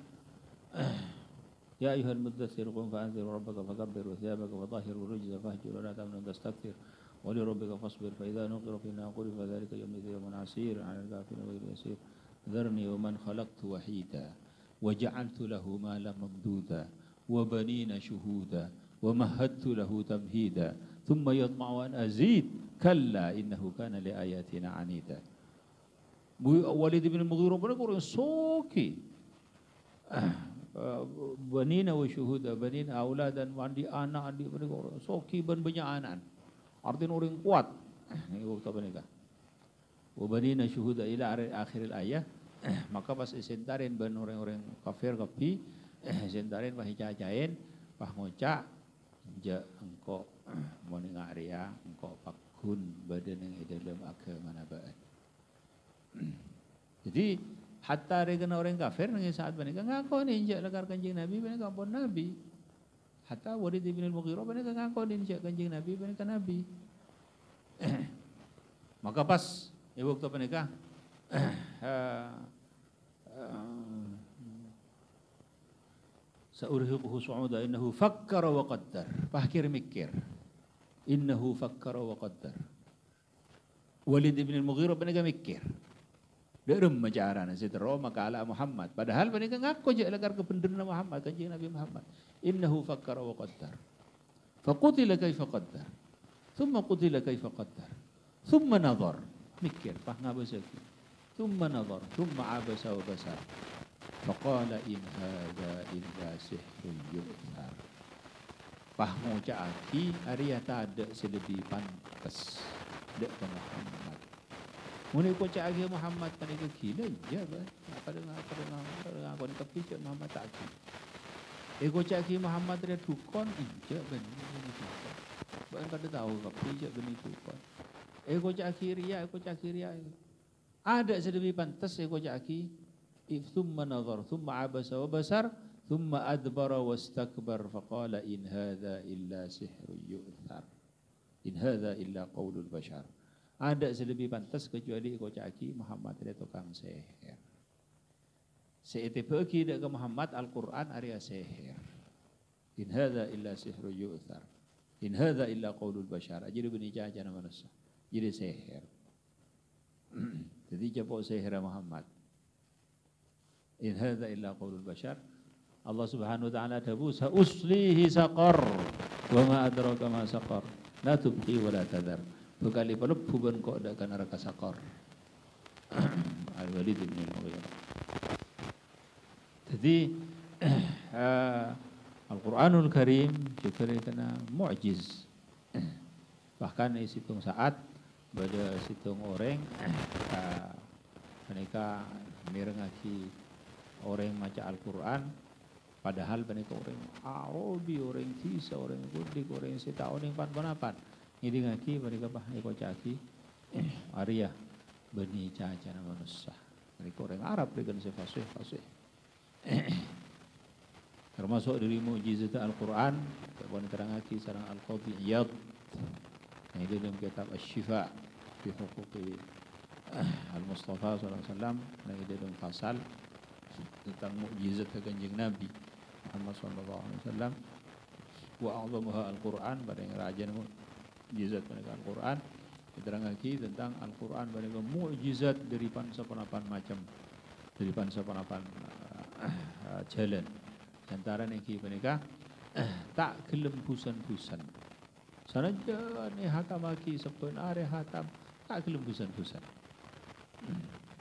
Ya ayyuhal muddaththir qum fa'anzir rabbaka fakabbir wa thiyabaka fadhahhir wa rujza fahjur wa la tamnun tastakthir wa li rabbika fasbir fa idza nuqira fi naquri fa dhalika yawmun asir 'ala al-kafirin ghayru yasir dharni wa man khalaqtu wahida wa ja'altu lahu malan mamduda wa banina shuhuda wa mahadtu lahu tamhida thumma yatma'u an azid kalla innahu kana li ayatina 'anida. Walid bin Mughirah benar orang soki. Banina wa syuhuda, banina auladan mandi anak adik benar orang soki ban banyak anak. Artinya orang kuat. Ini waktu apa nikah? Wa banina syuhuda ila akhir ayat. Maka pas isentarin ban orang-orang kafir kapi, isentarin pah hicacain, pah ngocak, ja engkau mau nengaria, engkau pakun badan yang dalam agama nabaat. Jadi hatta regana orang kafir nang saat mereka ngaku ni injak lekar kanjeng Nabi mereka pun Nabi. Hatta Walid bin Mughirah mereka ngaku ni injak kanjeng Nabi mereka Nabi. Maka pas waktu mereka saurhiquhu su'uda innahu fakkara wa qaddar. Pakir mikir. Innahu fakkara wa qaddar. Walid bin Mughirah mereka mikir. Derum macarana setero maka ala Muhammad. Padahal mereka ngaku je lekar kependerna Muhammad kanjeng Nabi Muhammad. Innahu fakkara wa qaddar. Faqutila kaifa qaddar. Thumma qutila kaifa qaddar. Thumma nadhar. Mikir pah ngabasa. Thumma nadhar. Thumma abasa wa basar. Faqala in hadza illa sihrun yu'thar. Pah ngucak aki Arya tak ada selebih pantas. Dek Muhammad. Muni kocak agi Muhammad kan itu gila je bah. Apa dengan kau ni kepicak Muhammad tak agi. Kocak agi Muhammad dia dukon je benih dukon. Bahkan kada tahu kepicak benih dukon. Kocak agi ria. Ada sedemi pantas kocak agi. Thumma nazar, thumma abasa wa basar, thumma adbara wastakbar faqala in hadza illa sihrun yu'thar. In hadza illa qaulul bashar. Ada selebih pantas kecuali kocak aki Muhammad dia tukang sihir. Seete pergi ke Muhammad Al-Quran area sihir. In hadza illa sihrun yu'thar. In hadza illa qaulul bashar. Jadi bini jajan manusia. Jadi sihir. Jadi jawab sihir Muhammad. In hadza illa qaulul bashar. Allah Subhanahu wa taala tabu sa uslihi saqar wa ma adraka ma saqar. La tubqi wa la tadhar. Bekali pelebu ben kok dak kana neraka sakor. Al-Walid bin Mughirah. Jadi Al-Qur'anul Karim juga kena mu'jiz. Bahkan situng saat pada situng orang mereka mirengaki orang maca Al-Quran padahal mereka orang Arabi, orang Tisa, orang Budik, orang Sita, orang Pan-Panapan. Ini ngaki mereka bahaya kocaki Arya bani cacana manusia. Mereka orang Arab mereka fasih. Termasuk dari mukjizat Al-Quran yang terangaki sareng Al-Qadhi Iyad. Ini dalam kitab Asy-Syifa fi Huquqi Al-Mustafa sallallahu alaihi wasallam, ini dalam pasal tentang mukjizat kanjeng Nabi Muhammad sallallahu alaihi wasallam. Wa a'dhamuha Al-Quran pada yang rajin mukjizat mereka Al-Quran. Diterangaki tentang Al-Quran mereka mukjizat dari sapan-sapan macam, dari sapan-sapan jalan. Antara niki menika tak gelem busan-busan. Sanaja ni hatamaki sepun are hatam tak gelem busan-busan.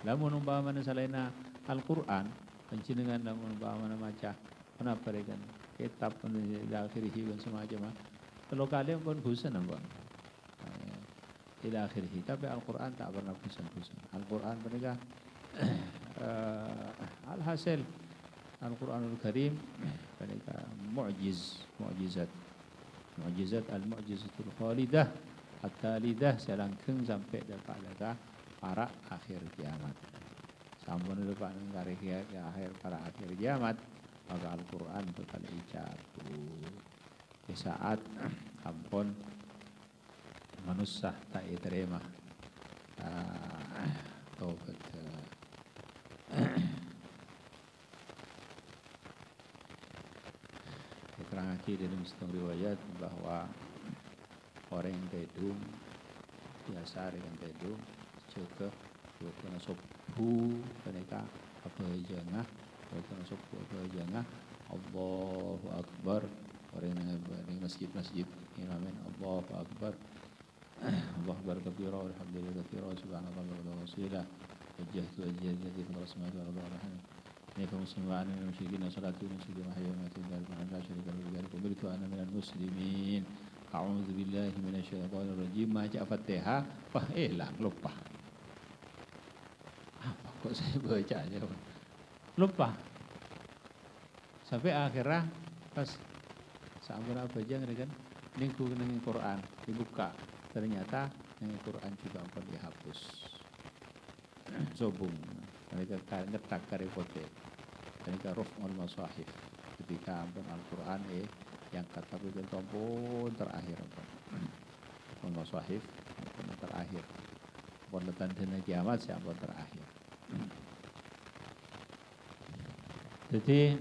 Lamun umpamana salena Al-Qur'an panjenengan lamun umpamana maca kenapa rekan kitab ila akhirih dan semacam kalau kalian pun bosan apa ila akhirih tapi Al-Qur'an tak pernah bosan-bosan. Al-Qur'an mereka alhasil Al-Qur'anul Karim mereka mukjizat al-mu'jizatul khalidah at-talidah selangkeng sampai dekat para akhir kiamat. Sampun depan akhir para akhir kiamat maka Al-Qur'an bakal dicabut. Di saat ampun manusia tak diterima taubat. Diterangkan dalam setengah riwayat bahwa orang yang tedung biasa dengan tedung juga bukan sopu mereka apa jangah bukan sopu apa jangah Allahu Akbar orang yang masjid amin Allahu Akbar Allahu Akbar kabira walhamdulillah katsira subhanallah wa wasila wajjahtu wajhi fi rasmati wa radhana ini kaum muslimin dan musyrikin salatu wa salam mahya wa matin dal la syarika lahu wa umirtu ana minal muslimin a'udzu billahi minasyaitonir rajim maca Fatihah hilang lupa apa kok saya baca aja lupa sampai akhirnya pas sampun apa aja kan ningku nang Quran dibuka ternyata nang Quran juga ampun dihapus sobung mereka ngetak karepote mereka raf'ul masahif ketika ampun Al-Quran yang kata itu ampun terakhir ampun masahif ampun terakhir ampun tanda kiamat ampun terakhir. Jadi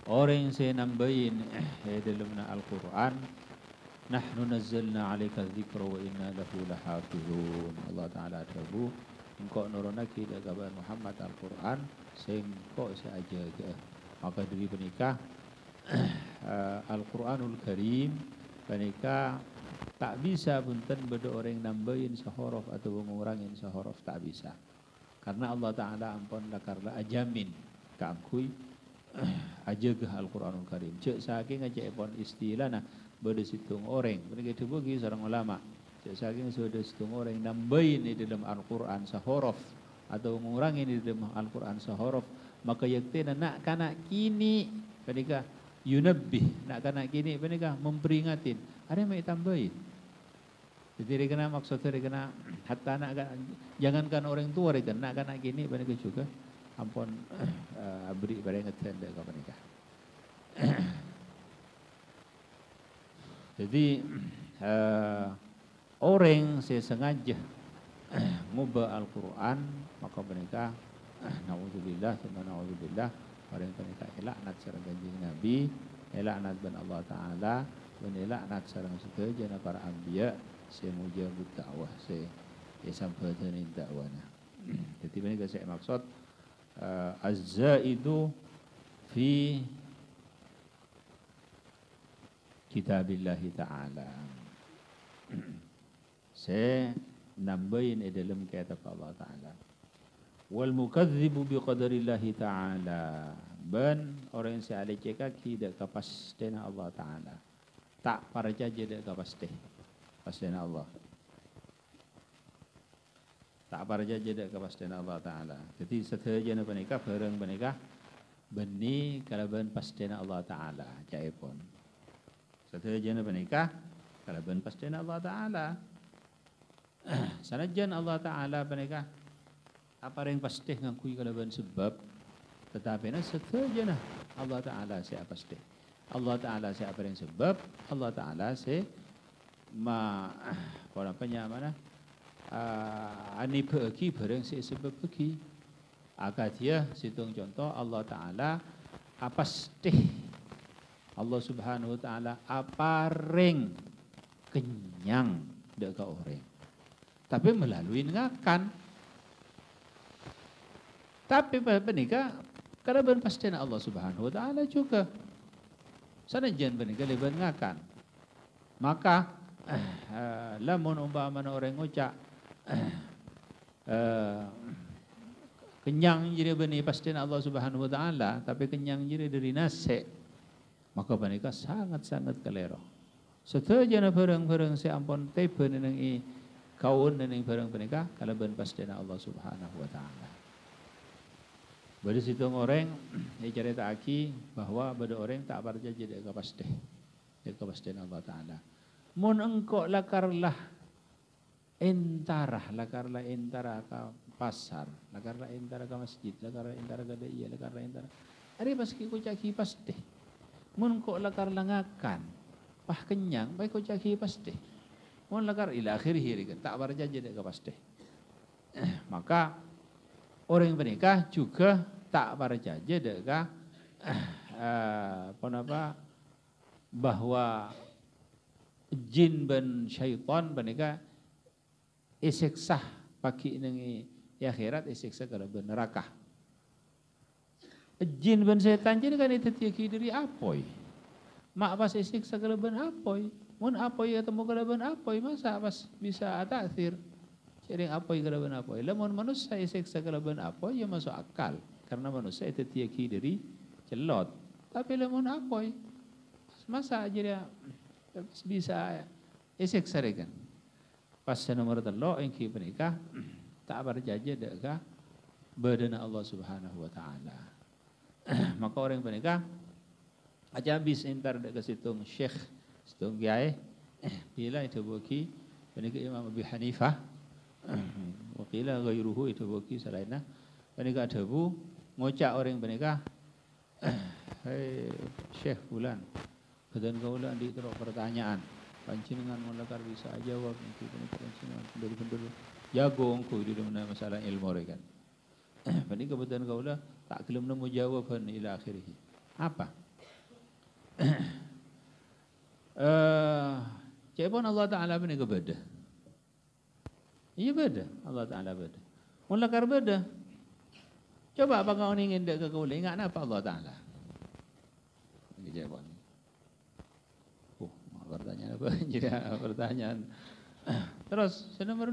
orang yang saya nambahin dalam Al-Quran nahnu nazzalna 'alaika dzikra wa inna lahu lahafizun. Allah Taala tabu engkau nurunaki kepada Muhammad Al-Quran sehingga saya aja maka dari penikah Al-Quranul Karim penikah tak bisa punten beda orang nambahin sehorof atau mengurangin sehorof tak bisa karena Allah Ta'ala ampun karena ajamin keangkui aja ke Al-Quranul Karim cek saking aja pun istilah nah beda situng orang mereka itu bagi seorang ulama cek saking sudah situng orang nambahin di dalam Al-Quran sehorof atau mengurangin di dalam Al-Quran sehorof maka yaktina nak kanak kini mereka yunabbih nak kanak kini mereka memperingatin ada yang mau tambahin. Jadi dia kena maksudnya dia kena hatta nak jangankan orang tua dia kena kanak kini mereka juga ampun beri peringatan dekat mereka. Jadi orang sengaja ngubah Al-Quran maka mereka naudzubillah orang mereka laknat sareng Kanjeng Nabi laknat ban Allah Taala dan laknat sareng sedaya para anbiya semujabut dakwah sampaikan dakwahna. Jadi mereka saya maksud az-zaidu fi kitabillah Ta'ala saya nambahin dalam kitab Allah Ta'ala wal mukadzibu bi qadarillah Ta'ala ban orang yang saya aleceka tidak kepastian Allah Ta'ala tak percaya tidak kepastian Allah tak percaya tidak kepastian Allah Ta'ala jadi sedaya menikah bareng menikah beni kalaban pastian Allah Ta'ala jaipun sedaya menikah kalaban pastian Allah Ta'ala sanajan Allah Ta'ala menikah apa yang pasti ngakui kalaban sebab tetapi sedaya Allah Ta'ala saya pasti Allah Ta'ala saya apa yang sebab Allah Ta'ala saya mana ani pergi bareng saya sebab pergi agak dia situng contoh Allah Ta'ala apa pasti Allah Subhanahu Wa Ta'ala apa ring kenyang dekat orang tapi melalui ngakan tapi penikah Kalau ben pasti na Allah Subhanahu wa taala juga. Sanajan ben galiban ngakan. Maka lamun umpamana orang ngucak kenyang jadi bani pasti na Allah Subhanahu wa taala, tapi kenyang jadi dari nasi, maka mereka sangat-sangat kelero. Setuju na barang-barang si ampun tebe nang i kaun nang barang mereka kalau ben pasti na Allah Subhanahu wa taala. Pada situ orang yang cerita aki bahwa pada orang tak berjanji dia kepastian Allah Taala. Mun engkau lakarlah entarah ke pasar, lakarlah entara ke masjid, lakarlah entara ke daya, lakarlah entara. Ada paski kau caki pasti. Mun engkau lakarlah ngakan, pah kenyang, baik kau caki pasti. Mun lakar ila akhirih tak berjanji dia kepasti. Maka orang yang menikah juga tak berjanji dengan bahwa jin dan syaitan menikah isiksa pagi ini akhirat isiksa kalau neraka. Jin dan syaitan jadi kan itu tiaki dari apoi. Mak pas isiksa kalau apoi, mun apoi ketemu kalau apoi masa pas bisa taksir. Sering apoi kalaban apoi. Lamun manusia isiksa kalaban apoi ya masuk akal. Karena manusia itu tiaki dari celot. Tapi lamun apoi masa aja dia bisa isiksa kan. Pas nomor telo yang kita menikah tak berjanji dekat badan Allah Subhanahu wa taala. Maka orang menikah aja habis entar dekat situng syekh, situng kiai bila itu bagi menikah Imam Abu Hanifah. Wakila ghairuhu itu bagi selainnya. Menikah debu ngocak orang menikah. Hei Syekh Fulan, badan kaulah di teruk pertanyaan. Pancingan mulakar bisa jawab nanti pancingan pendul-pendul. Jago engkau di dalam masalah ilmu rekan. Menikah badan kaulah tak kelem nemu jawaban ila akhirih. Apa? Cepon Allah Taala menikah beda. Iya beda, Allah Ta'ala beda. Mulakar beda. Coba apa kau ingin dek ke kau ingat apa Allah Ta'ala? Ini jawaban. Pertanyaan apa? Jadi pertanyaan. Terus, nomor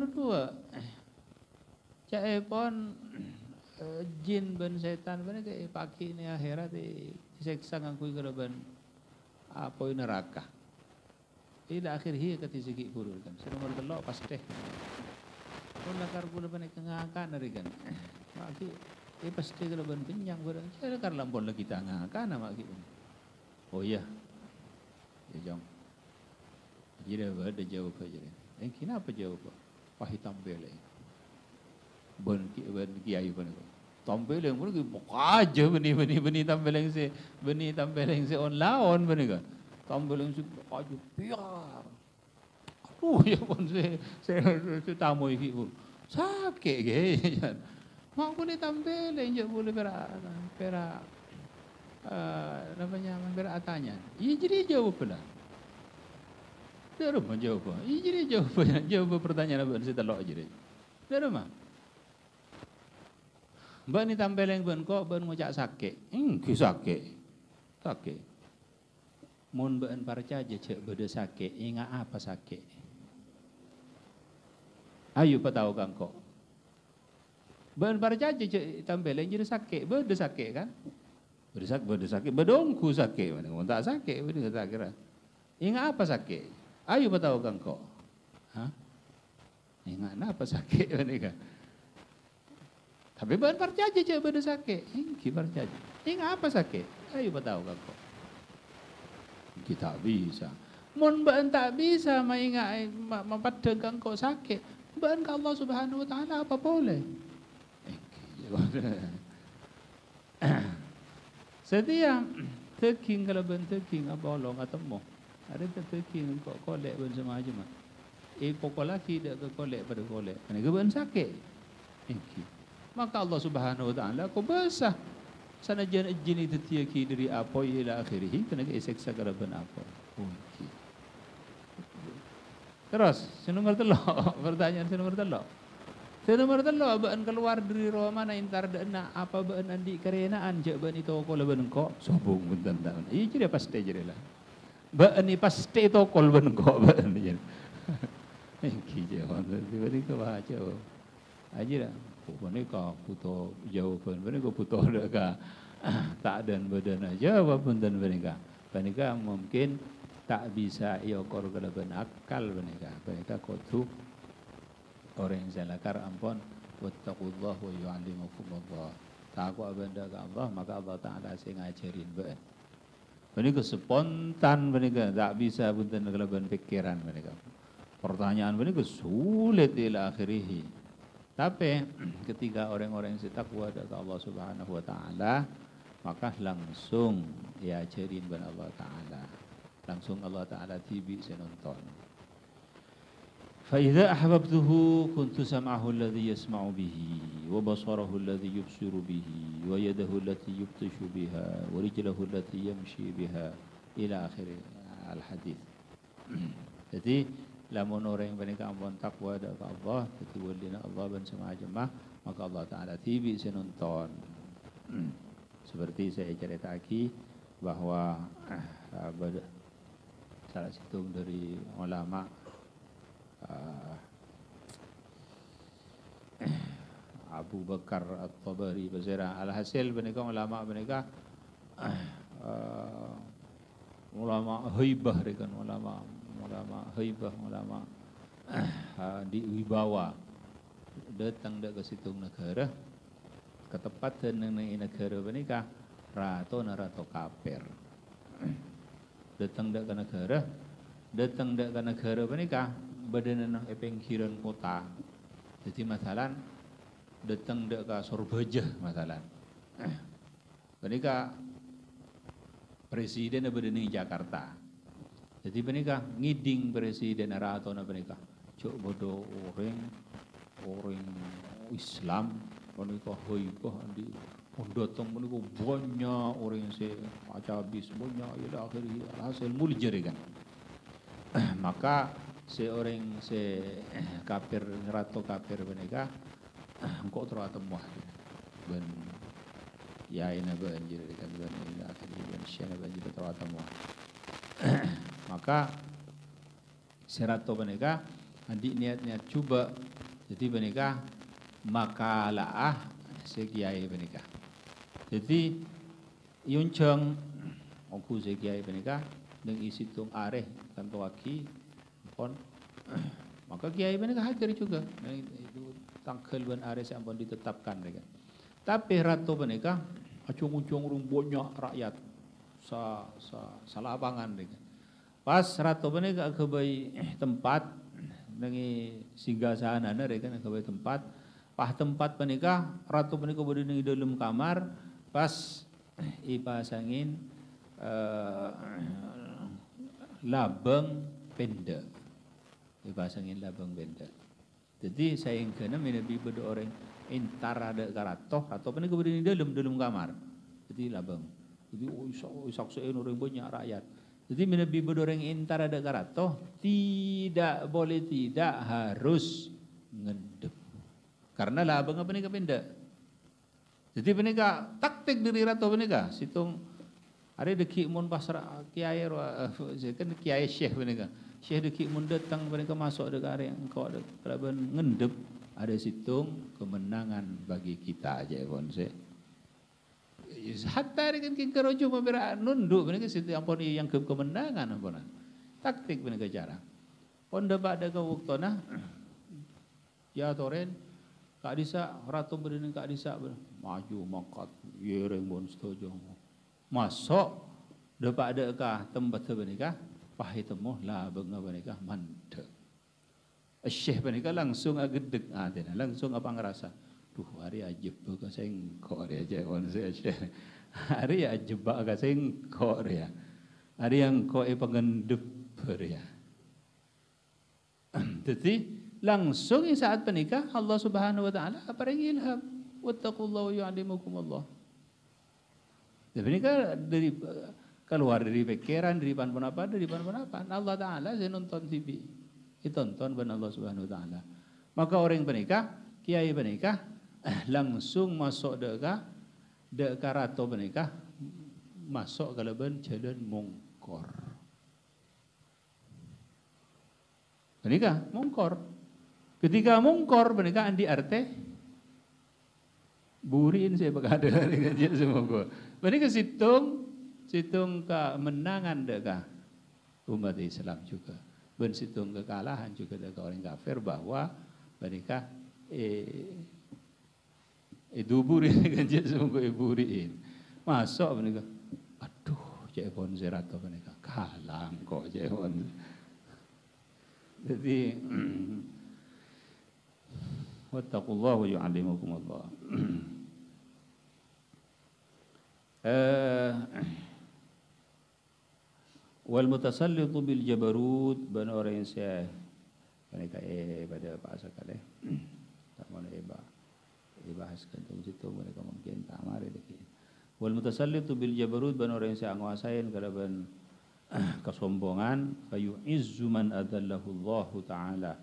dua. Cepon jin ben setan ben ke pagi ini akhirat disiksa ngakui keraban apa neraka. Ila akhirih ketisiki kurul kan. Nomor telo pasti. Pun lakar gula panik ngakan dari kan. Maki pasti kalau ban kenyang barang. Saya lakar lampon lagi kita ngakan nama kita. Oh iya. Ya jom. Jadi ada jawab aja. Kenapa jawab? Pahit tampil. Ban kiai ban. Tampil yang mana aja beni tampil yang si on lawan beni kan. Tampil yang si aja biar. Aduh ya pun saya tamu iki pun sakit ke. Mak boleh tampil yang boleh pera namanya pera atanya. Iya jadi jawab lah. Dari rumah jawab. Iya jadi jawab pertanyaan apa saya telok jadi. Dari rumah. Mbak ni tampil yang ben kok ben ngucak sakit. Sakit. Mun ben percaya cek beda sakit, ingat apa sakit? Ayo tahu kan kok. Ben percaya cek tampil yang jadi sakit, beda sakit kan? Beda sakit, bedongku sakit mana? Tak sakit, beda tak kira. Ingat apa sakit? Ayo tahu kan kok. Hah? Ingat apa sakit mana kan? Tapi ben percaya cek beda sakit, ingki percaya. Ingat apa sakit? Ayo tahu kan kok. Kita bisa. Mun ben tak bisa maingat mempadang kok sakit. Ben ke Allah Subhanahu wa taala apa boleh? Setiap teking kalau ben teking apa olong atau ada teking kok kolek ben semacam. Pokok laki dak ke kolek pada kolek. Kan ben sakit. Maka Allah Subhanahu wa taala ko basah. Sana jin itu tiaki dari apa ila akhirih kena isiksa karaban apa. Terus, nomor telo, pertanyaan nomor telo. Saya nomor telo beun keluar dari Roma na intar dena apa beun andi karenaan je beun itu ko leben ko sobong bunten taun. Iya jadi pasti jadi lah. Beun ni pasti itu ko leben ko beun jadi. Ki je on beri ko baca. Aja dah. Bani ko puto jawaban bani ko puto ka tak dan badan aja apa punten bani ka mungkin tak bisa ia kor kalaban akal bani ka kudu orang yang salakar ampun wattaqullah wa yu'allimukumullah. Takwa benda ke Allah maka Allah Taala sing ngajarin bae. Bani ko spontan bani ka tak bisa punten kalaban pikiran bani ka. Pertanyaan bani ko sulit ila akhirih. Tapi ketika orang-orang yang takwa kepada Allah Subhanahu wa taala maka langsung diajarin kepada Allah taala. Langsung Allah taala tibi senonton. فإذا أحببته كنت سمعه الذي يسمع به وبصره الذي يبصر به ويده التي يبطش بها ورجله التي يمشي بها إلى آخر الحديث. Jadi lamun orang yang ampun takwa kepada Allah, jadi walina Allah ban sama jemaah, maka Allah Taala tibi senonton. Seperti saya cerita lagi bahwa salah satu dari ulama Abu Bakar At-Tabari Basira alhasil menika ulama menika ulama haibah rekan ulama haibah ulama di wibawa datang ke situ negara ke tempat negara menika rato kafir datang ke negara menika badan pinggiran kota. Jadi masalah datang ke Surbajah masalah. Mereka presiden badan di Jakarta. Jadi mereka ngiding presiden atau mereka cok bodoh orang Islam mereka haibah di datang mereka banyak orang yang se acabis banyak ila akhirnya hasil muljer kan. Maka seorang kafir ratu kafir mereka engkau teratemu ben ya ina banjir kan ben ila akhirnya ben syana banjir teratemu. Maka serato mereka andi niat coba jadi mereka makalah sekiai mereka. Jadi yunceng aku sekiai mereka dengan isi tung areh kan tuaki maka kiai mereka hadir juga. Itu tanggal ban ares ampun ditetapkan mereka. Tapi ratu mereka acung-acung banyak rakyat salapangan mereka. Pas ratu mereka ke tempat nengi singgasana mereka ke tempat tempat mereka ratu mereka berdiri di dalam kamar pas ipasangin labang penda. Dipasangin labang benda. Jadi saya ingin menabi pada orang entar ada karatoh atau apa ni kemudian dalam kamar. Jadi labang. Jadi saksi orang banyak rakyat. Jadi menabi pada orang entar ada karatoh tidak boleh tidak harus ngedep. Karena labang apa ni benda. Jadi penika taktik dari ratu penika situng ada deki mun pasar kiai kan kiai syekh penika. Syekh deki mun datang mereka masuk dekat area engkau ada pelaban ngendep ada situng kemenangan bagi kita aja pun saya. Hatta dengan kikerojo membera nunduk mereka situ ampun yang kemenangan ampun. Taktik mereka cara. Pon dapat ada ke waktuna ya toren kak disa ratu berdiri kak disa maju makat yereng bon setuju. Masuk dapat ada ke tempat sebenarnya pahit temuh lah bangga mereka mantap. Syekh mereka langsung agedek langsung apa ngerasa duh hari ajib ke sengkok dia aja on saya Syekh hari ajib ke sengkok dia hari yang kau pengendep dia. Jadi langsung saat pernikah Allah Subhanahu wa taala beri ilham wattaqullaha wa yu'allimukumullah. Jadi pernikah dari keluar dari pikiran, dari pan apa, Allah Ta'ala saya nonton TV. Ditonton benar Allah Subhanahu Wa Ta'ala. Maka orang yang pernikah, kiai benikah langsung masuk deka rato benikah masuk ke leben jalan mungkor. Benikah mungkor. Ketika mungkor benikah andi arte burin saya berkata dengan dia semua gua. Benikah situng kemenangan deka umat Islam juga. Ben situng kekalahan juga deka orang kafir bahwa benikah duburin dengan dia semua gua burin. Masuk benikah. Aduh, jepon zerato benikah kalam kok jepon. Jadi wattaqullah wa yu'allimukumullah. Wal mutasallitu bil jabarut ban orang yang saya mereka pada bahasa kali tak mau dibahaskan tentang situ mereka mungkin tak mari lagi. Wal mutasallitu bil jabarut ban orang yang saya nguasain kada ban kesombongan fayu'izzu man adallahu Allah taala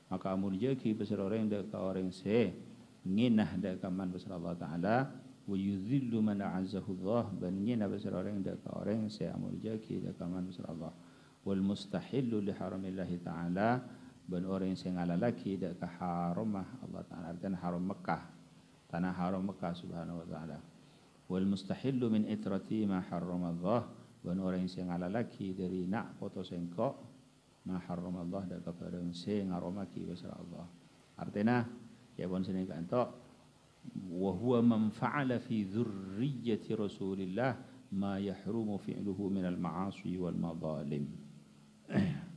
maka amurjaki besar orang dak orang se nginah dak kaman besar Allah taala wa yuzillu man a'azzahu Allah ban nginah besar orang dak orang se amurjaki dak kaman besar Allah wal mustahillu li haramillah taala ban orang se ngalalaki dak haramah Allah taala dan haram Mekah tanah haram Mekah subhanahu wa taala wal mustahillu min itrati ma harrama Allah ban orang yang ngalalaki dari nak foto sengkok ma haram Allah dan kepada sing ngaromaki besar Allah. Artinya ya pun sini kanto wa huwa man fa'ala fi dzurriyyati Rasulillah ma yahrumu fi'luhu min al-ma'asi wal madhalim.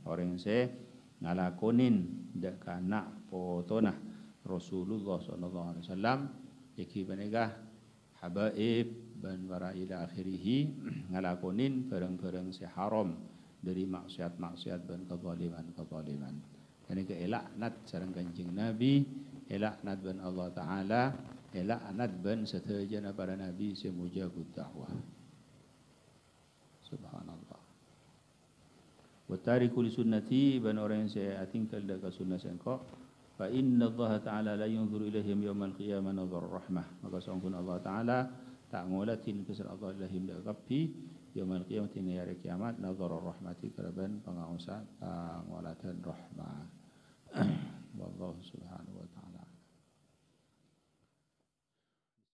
Orang yang ngalakonin dak kana potona Rasulullah sallallahu alaihi wasallam iki benegah habaib ban wara ila akhirih ngalakonin barang-barang si haram dari maksiat-maksiat ban kezaliman. Ini ke elaknat sareng Kanjeng Nabi, elaknat ban Allah taala, elaknat ban setajana para nabi semujabud dakwah. Subhanallah. Wa tariku li sunnati ban orang yang saya tinggal dekat sunnah sengko fa inna Allah taala la yanzuru ilaihim yaumal qiyamah nazar rahmah. Maka sungguh Allah taala tak ngolatin besar Allah ilahim dakapi yaumul qiyamah tinggal hari kiamat nazar rahmati keraban pengausan ngolatan rahmah wallahu subhanahu wa ta'ala